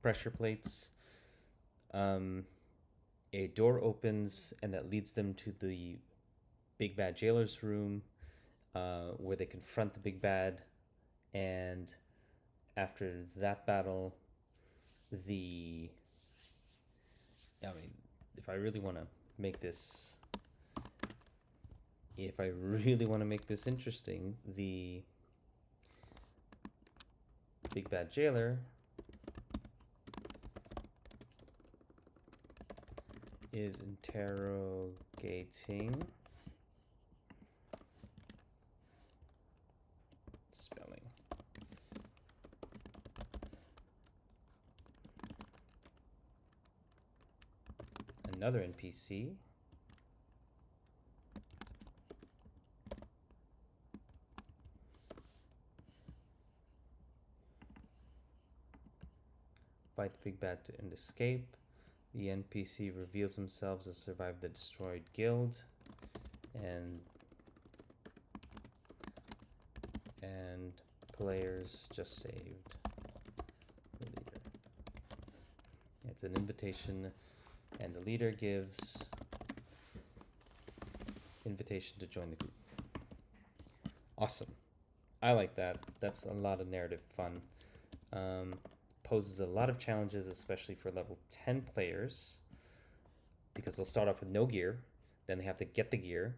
pressure plates. A door opens and that leads them to the big bad jailer's room, where they confront the big bad. And after that battle, if I really want to make this interesting, the big bad jailer is interrogating spelling another NPC fight the big bad and escape. The NPC reveals themselves as survived the destroyed guild, and players just saved the leader. It's an invitation, and the leader gives invitation to join the group. Awesome. I like that. That's a lot of narrative fun. Poses a lot of challenges, especially for level 10 players, because they'll start off with no gear, then they have to get the gear,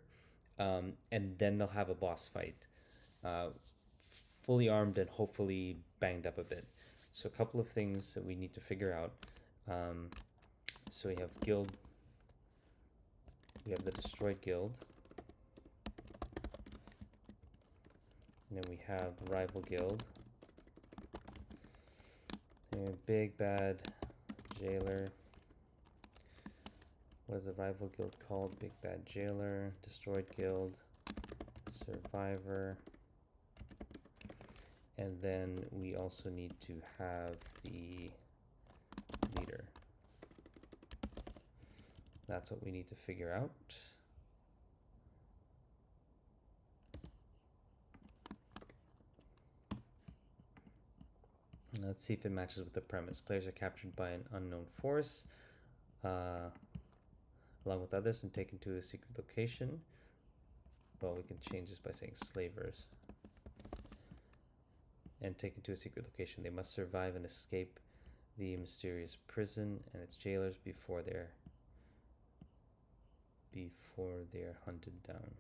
and then they'll have a boss fight, fully armed and hopefully banged up a bit. So a couple of things that we need to figure out. So we have guild, we have the destroyed guild, and then we have rival guild. Big bad jailer. What is the rival guild called? Big bad jailer, destroyed guild, survivor. And then we also need to have the leader. That's what we need to figure out. Let's see if it matches with the premise. Players are captured by an unknown force, along with others, and taken to a secret location. Well, we can change this by saying slavers. And taken to a secret location. They must survive and escape the mysterious prison and its jailers before they're hunted down.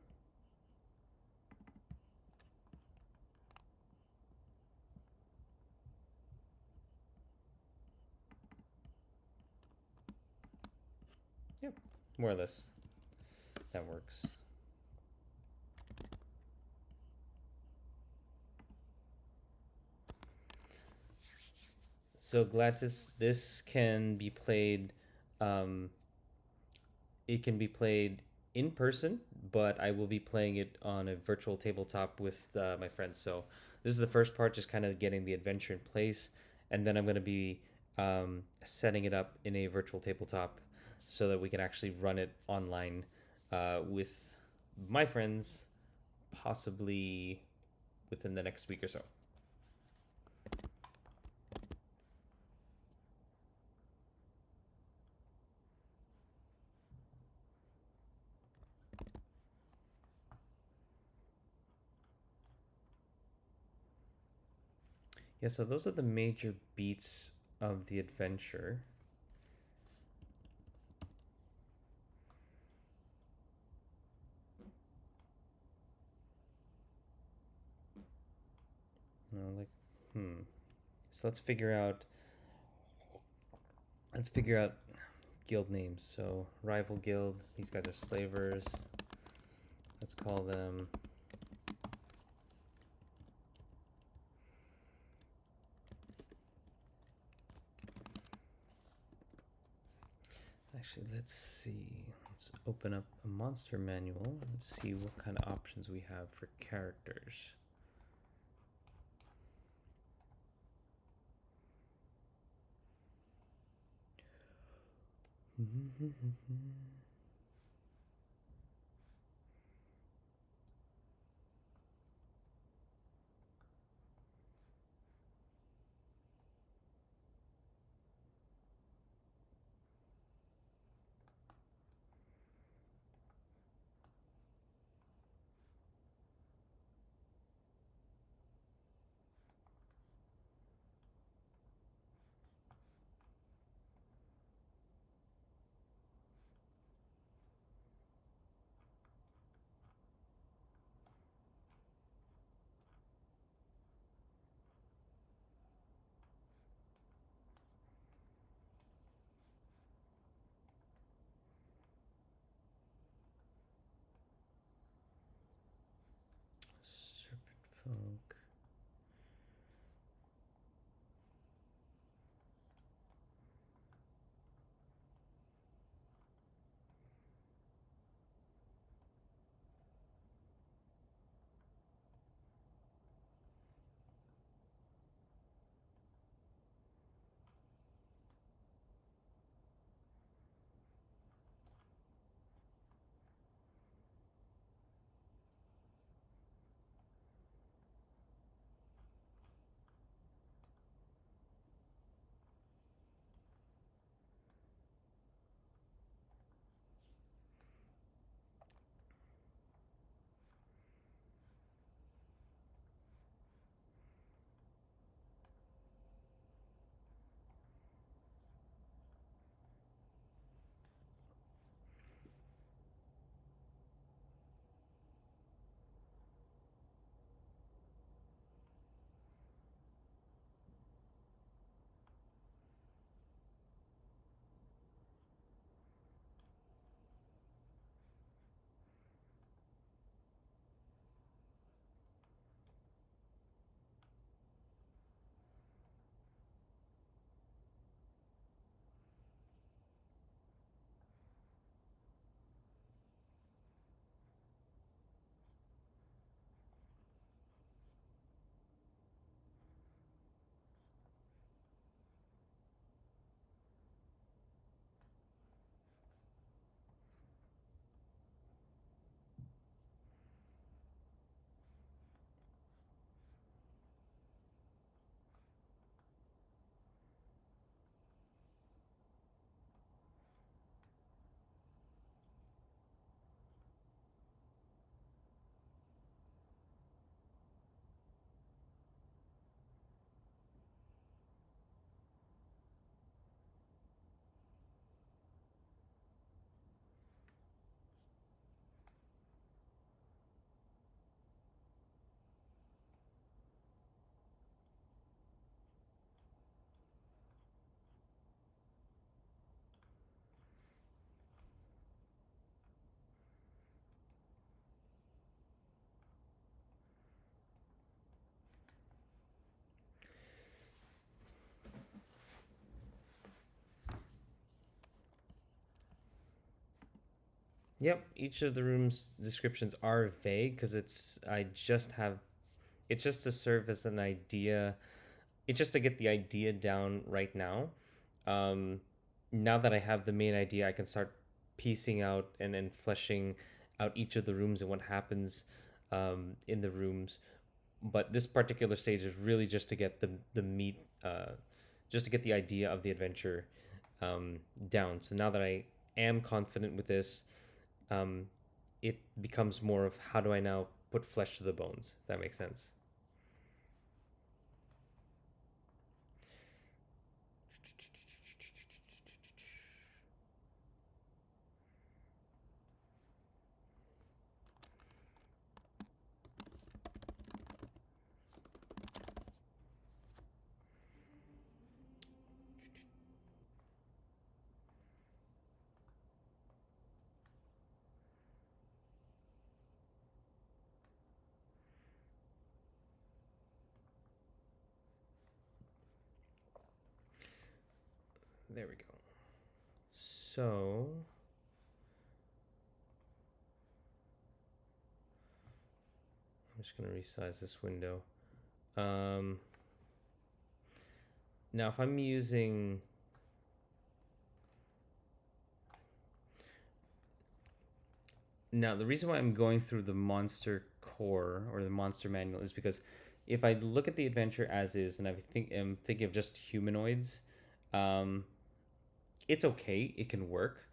Yep, more or less. That works. So Gladys, this can be played, it can be played in person, but I will be playing it on a virtual tabletop with my friends. So this is the first part, just kind of getting the adventure in place, and then I'm going to be setting it up in a virtual tabletop so that we can actually run it online with my friends, possibly within the next week or so. Yeah, so those are the major beats of the adventure. So let's figure out guild names. So rival guild, these guys are slavers. Let's call them Actually, let's see. Let's open up a monster manual and see what kind of options we have for characters. Serpent folk. Yep, each of the rooms descriptions are vague because it's just to serve as an idea. It's just to get the idea down right now. Um, Now that I have the main idea, I can start piecing out and fleshing out each of the rooms and what happens in the rooms. But this particular stage is really just to get the meat, just to get the idea of the adventure down. So now that I am confident with this, um, it becomes more of how do I now put flesh to the bones. If that makes sense. There we go. So I'm just going to resize this window. Um, Now, if I'm using now, the reason why I'm going through the monster core or the monster manual is because if I look at the adventure as is, and I'm thinking of just humanoids, um, it's okay. It can work.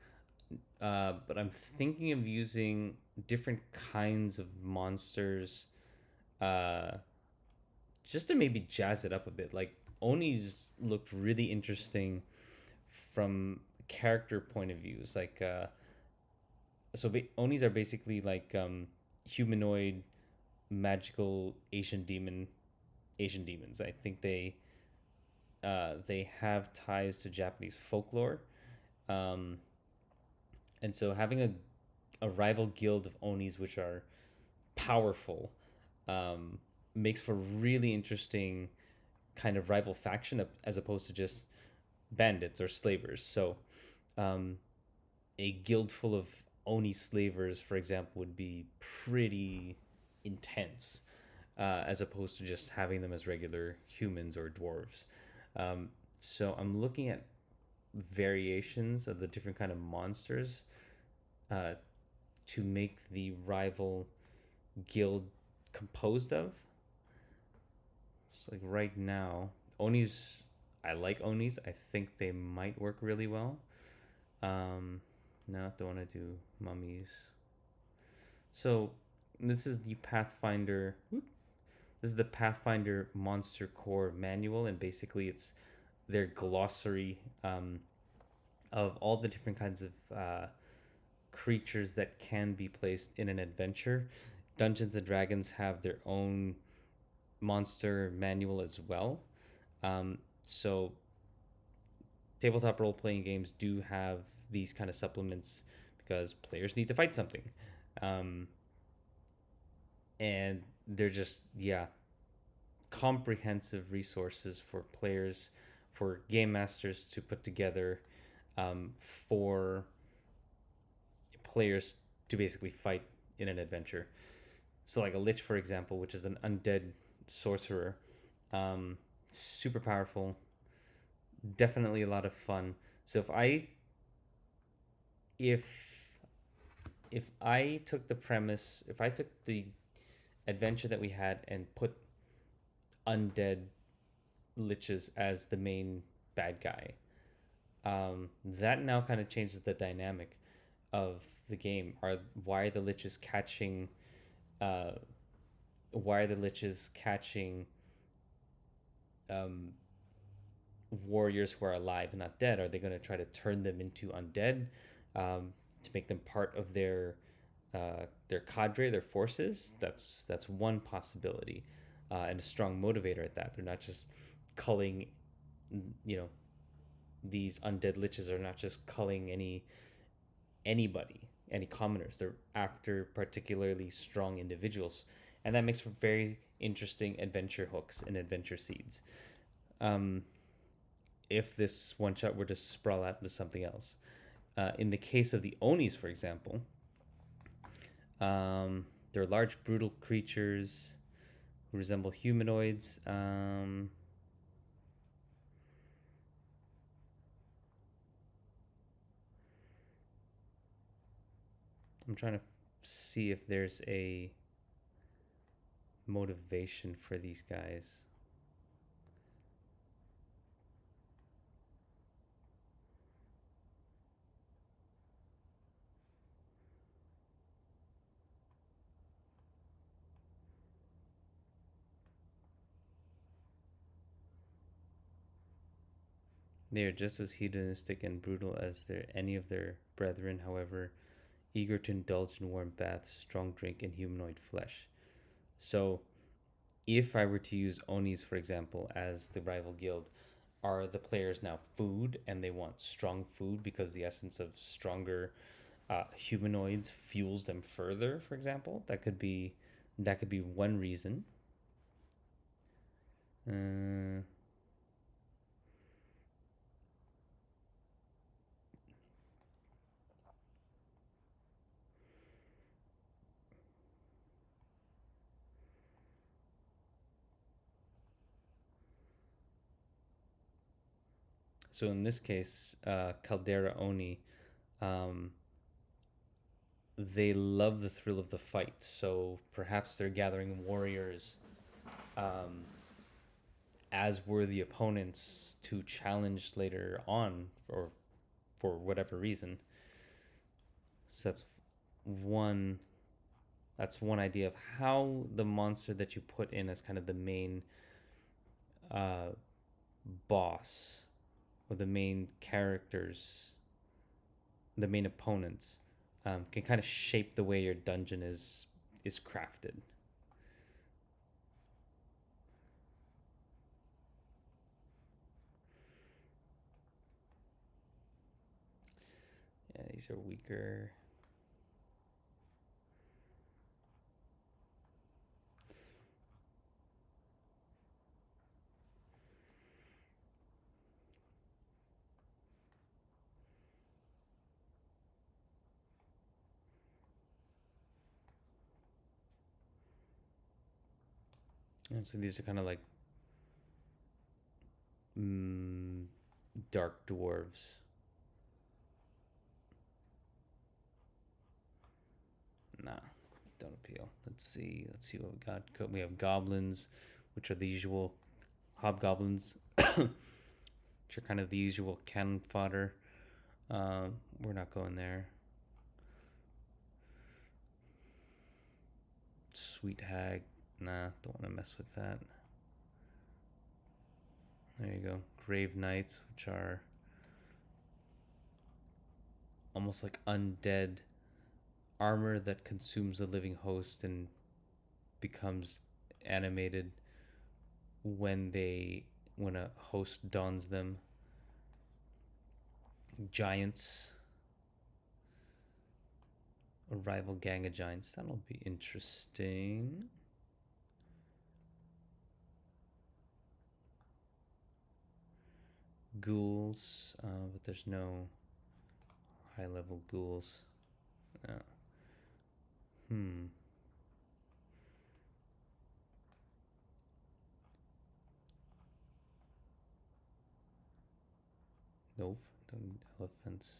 But I'm thinking of using different kinds of monsters, uh, just to maybe jazz it up a bit. Like Oni's looked really interesting from character point of views. Like Onis are basically like humanoid magical Asian demons. I think they have ties to Japanese folklore, um, and so having a rival guild of Onis which are powerful um, makes for really interesting kind of rival faction as opposed to just bandits or slavers. So um, a guild full of Oni slavers, for example, would be pretty intense, as opposed to just having them as regular humans or dwarves. Um, so I'm looking at variations of the different kind of monsters uh, to make the rival guild composed of. So like right now, Onis, I like Onis. I think they might work really well. Um, no, don't want to do mummies. So this is the Pathfinder. This is the Pathfinder Monster Core manual, and basically it's their glossary of all the different kinds of creatures that can be placed in an adventure. Dungeons and Dragons have their own monster manual as well. So tabletop role playing games do have these kind of supplements because players need to fight something. Um, and they're just, yeah, comprehensive resources for players, for game masters to put together um, for players to basically fight in an adventure. So, like a Lich, for example, which is an undead sorcerer, super powerful, definitely a lot of fun. So if if I took the premise, if I took the adventure that we had and put undead liches as the main bad guy, that now kind of changes the dynamic of the game. Why are the liches catching? Uh, why are the liches catching um, warriors who are alive and not dead? Are they going to try to turn them into undead to make them part of their cadre, their forces? That's one possibility, and a strong motivator at that. They're not just culling, you know, these undead liches are not just culling anybody, any commoners. They're after particularly strong individuals, and that makes for very interesting adventure hooks and adventure seeds. Um, if this one shot were to sprawl out into something else, in the case of the Onis, for example, they're large, brutal creatures who resemble humanoids. I'm trying to see if there's a motivation for these guys. They are just as hedonistic and brutal as any of their brethren, however, eager to indulge in warm baths, strong drink, and humanoid flesh. So, if I were to use Onis, for example, as the rival guild, are the players now food and they want strong food because the essence of stronger humanoids fuels them further, for example? That could be one reason. So in this case, Caldera Oni, um, they love the thrill of the fight. So perhaps they're gathering warriors um, as worthy opponents to challenge later on, or for whatever reason. So one that's one idea of how the monster that you put in as kind of the main uh, boss or the main characters, the main opponents, can kind of shape the way your dungeon is crafted. Yeah, these are weaker. And so these are kind of like mm, dark dwarves. Nah, don't appeal. Let's see. Let's see what we got. We have goblins, which are the usual hobgoblins, which are kind of the usual cannon fodder. We're not going there. Sweet hag. Nah, don't want to mess with that. There you go. Grave knights, which are almost like undead armor that consumes a living host and becomes animated when a host dons them. Giants, a rival gang of giants. That'll be interesting. Ghouls, but there's no high level ghouls. Uh, hmm. Nope. Don't need elephants.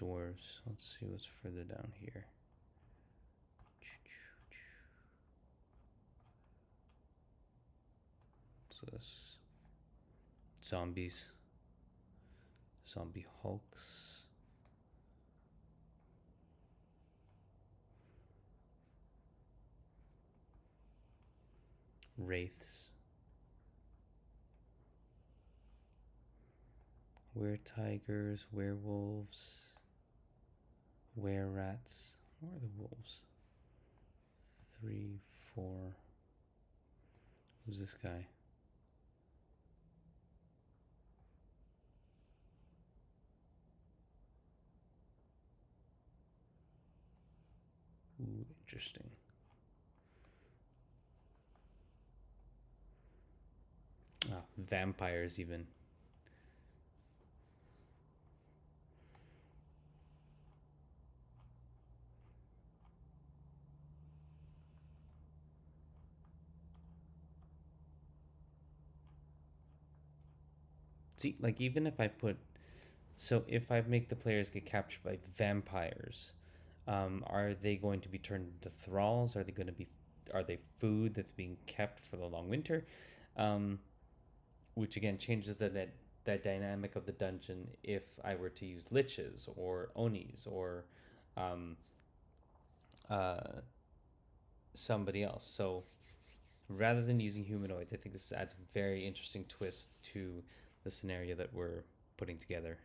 Dwarves. Let's see what's further down here. So this zombies, zombie hulks, wraiths, were tigers, werewolves, were rats. Where are the wolves? 3, 4. Who's this guy? Ooh, interesting. Ah, vampires even. See, like even if I put, so if I make the players get captured by vampires, are they going to be turned into thralls? Are they food that's being kept for the long winter? Um, which again changes the dynamic of the dungeon if I were to use liches or onis or um, uh, somebody else. So rather than using humanoids, I think this adds a very interesting twist to the scenario that we're putting together.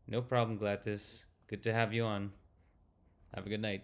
No problem, Gladys. Good to have you on. Have a good night.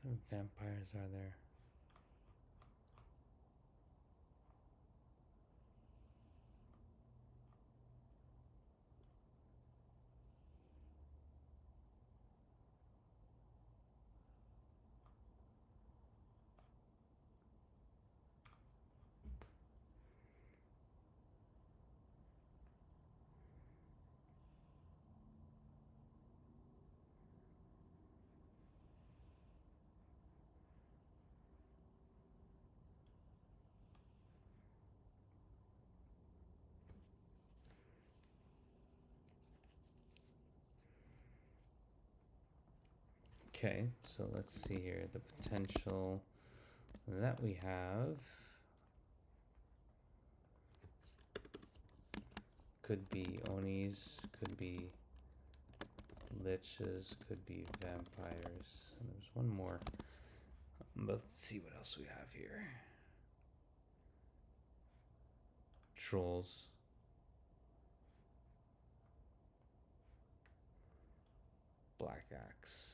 What vampires are there? Okay, so let's see here. The potential that we have could be Onis, could be liches, could be vampires. And there's one more. But let's see what else we have here. Trolls. Black Axe.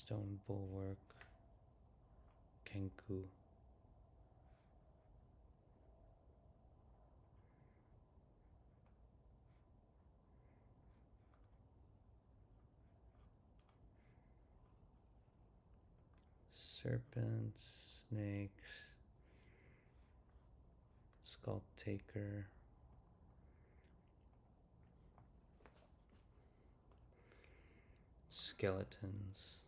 Stone Bulwark. Kenku. Serpents, snakes, Skull Taker, skeletons,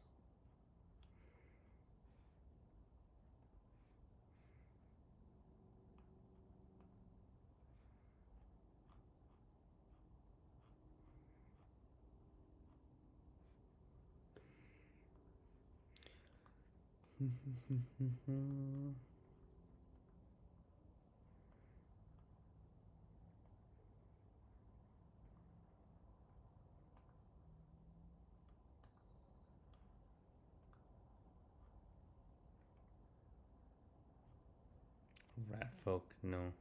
rat folk, no.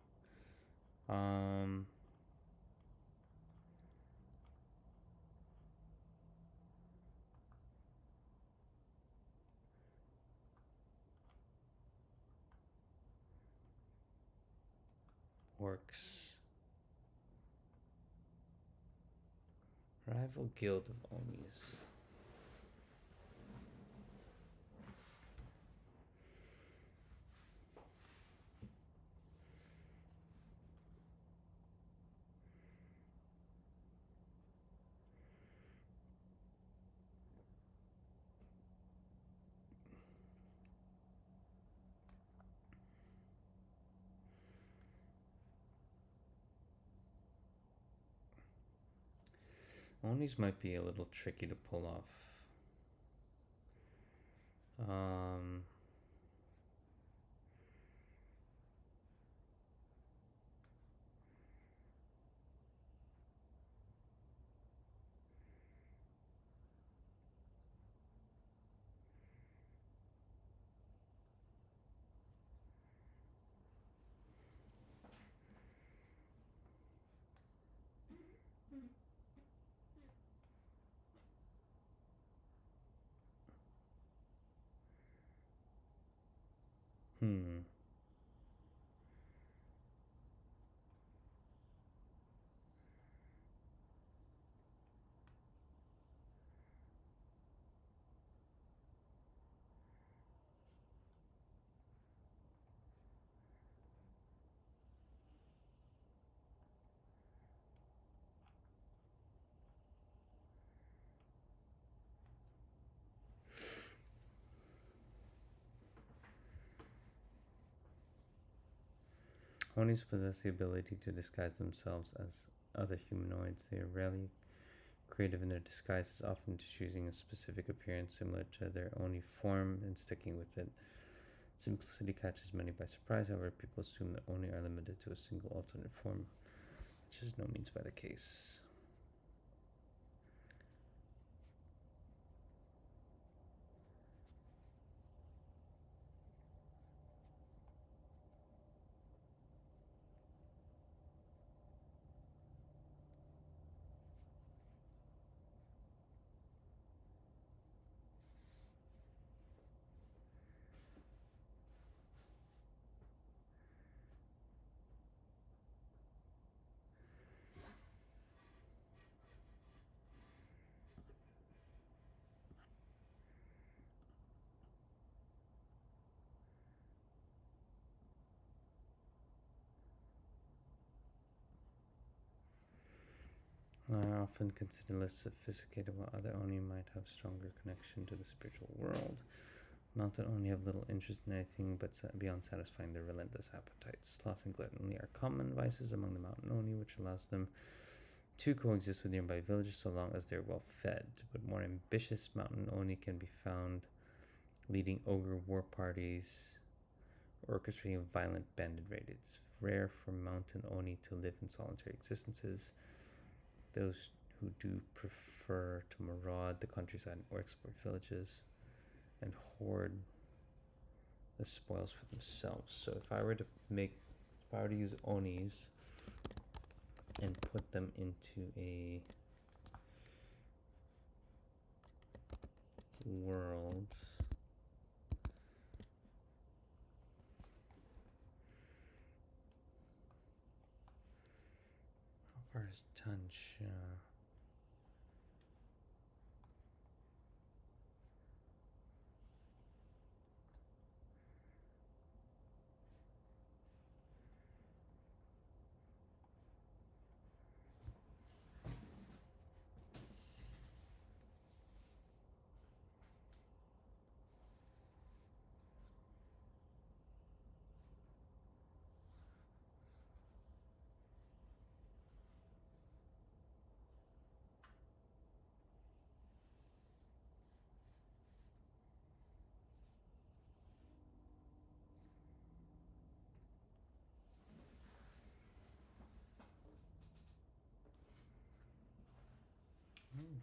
Orcs. Rival Guild of Onis. Onis might be a little tricky to pull off. Hmm. Onis possess the ability to disguise themselves as other humanoids. They are rarely creative in their disguises, often choosing a specific appearance similar to their Oni form and sticking with it. Simplicity catches many by surprise, however, people assume that Oni are limited to a single alternate form, which is no means by the case. often considered less sophisticated, while other Oni might have stronger connection to the spiritual world. Mountain Oni have little interest in anything but beyond satisfying their relentless appetites. Sloth and gluttony are common vices among the Mountain Oni, which allows them to coexist with nearby villages so long as they're well fed. But more ambitious Mountain Oni can be found leading ogre war parties, orchestrating violent bandit raids. It's rare for Mountain Oni to live in solitary existences. Those who do prefer to maraud the countryside or exploit villages and hoard the spoils for themselves. So if I were to use Onis and put them into a world, how far is Tansha?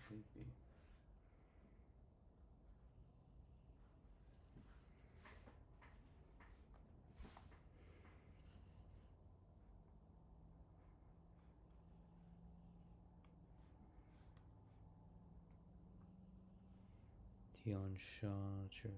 Creepy. Tion Shaw, true.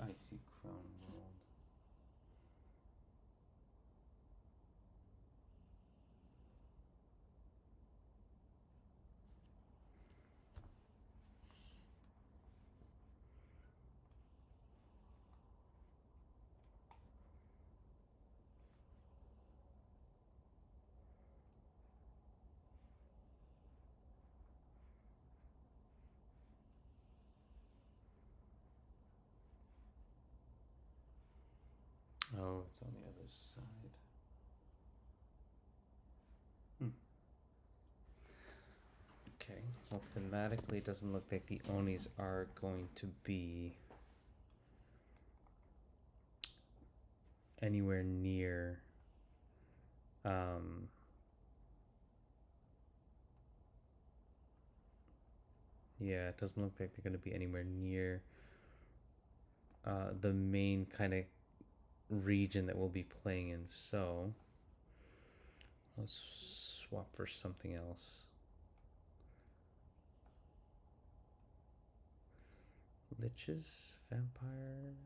Icy Crown World. Oh, it's on the other side. Okay, well, thematically, it doesn't look like the Onis are going to be anywhere near yeah, it doesn't look like they're going to be anywhere near the main kind of region that we'll be playing in. So let's swap for something else. Liches, vampires.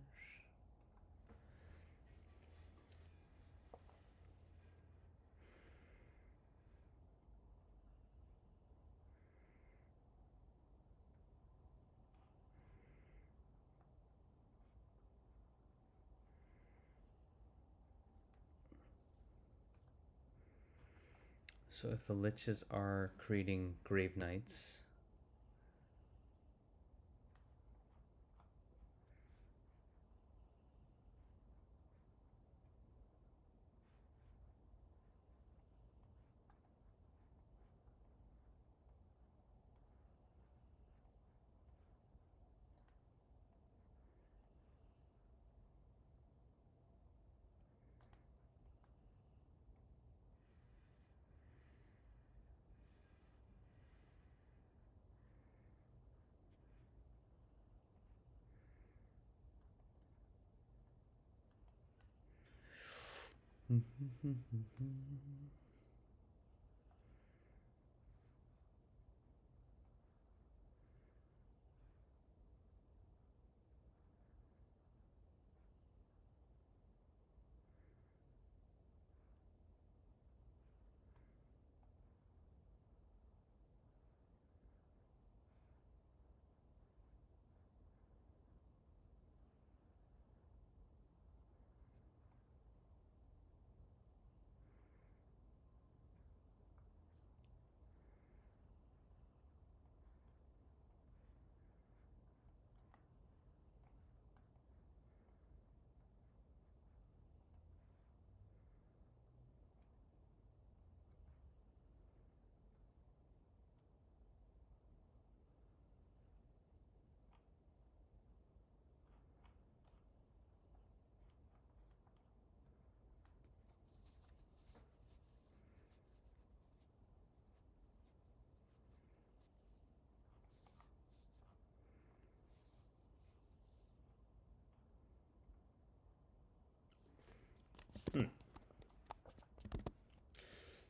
So if the Liches are creating Grave Knights,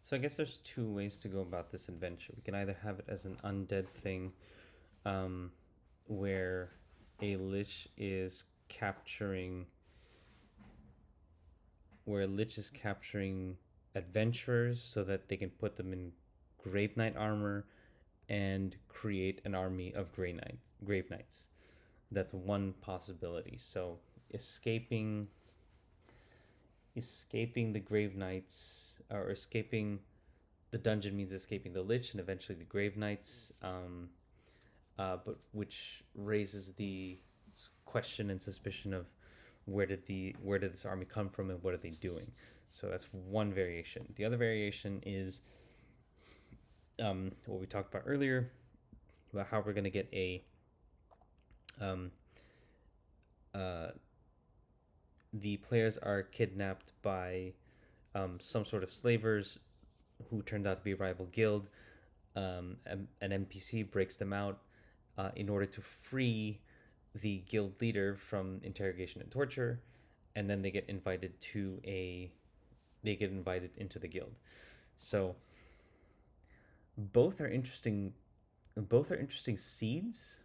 So I guess there's two ways to go about this adventure. We can either have it as an undead thing, um, where a lich is capturing where a lich is capturing adventurers so that they can put them in grave knight armor and create an army of grave knights. That's one possibility. So escaping the grave knights, or escaping the dungeon, means escaping the lich and eventually the grave knights, but which raises the question and suspicion of where did this army come from and what are they doing. So that's one variation. The other variation is what we talked about earlier, about how we're going to get the players are kidnapped by some sort of slavers who turned out to be a rival guild. An NPC breaks them out in order to free the guild leader from interrogation and torture, and then they get invited into the guild. So both are interesting. Both are interesting seeds.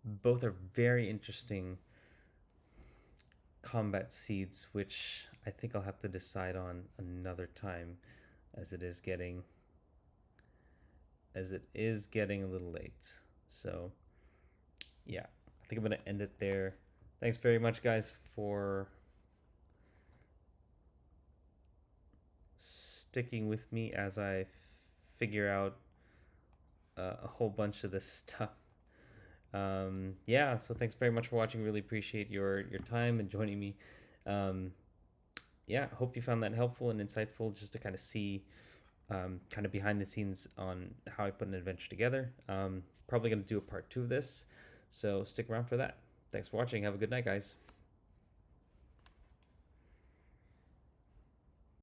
Both are very interesting combat seeds, which I think I'll have to decide on another time, as it is getting a little late. So yeah, I think I'm gonna end it there. Thanks very much, guys, for sticking with me as I figure out a whole bunch of this stuff. Yeah, so thanks very much for watching. Really appreciate your time and joining me. Yeah, hope you found that helpful and insightful, just to kind of see kind of behind the scenes on how I put an adventure together. Probably going to do a part 2 of this, so stick around for that. Thanks for watching. Have a good night, guys.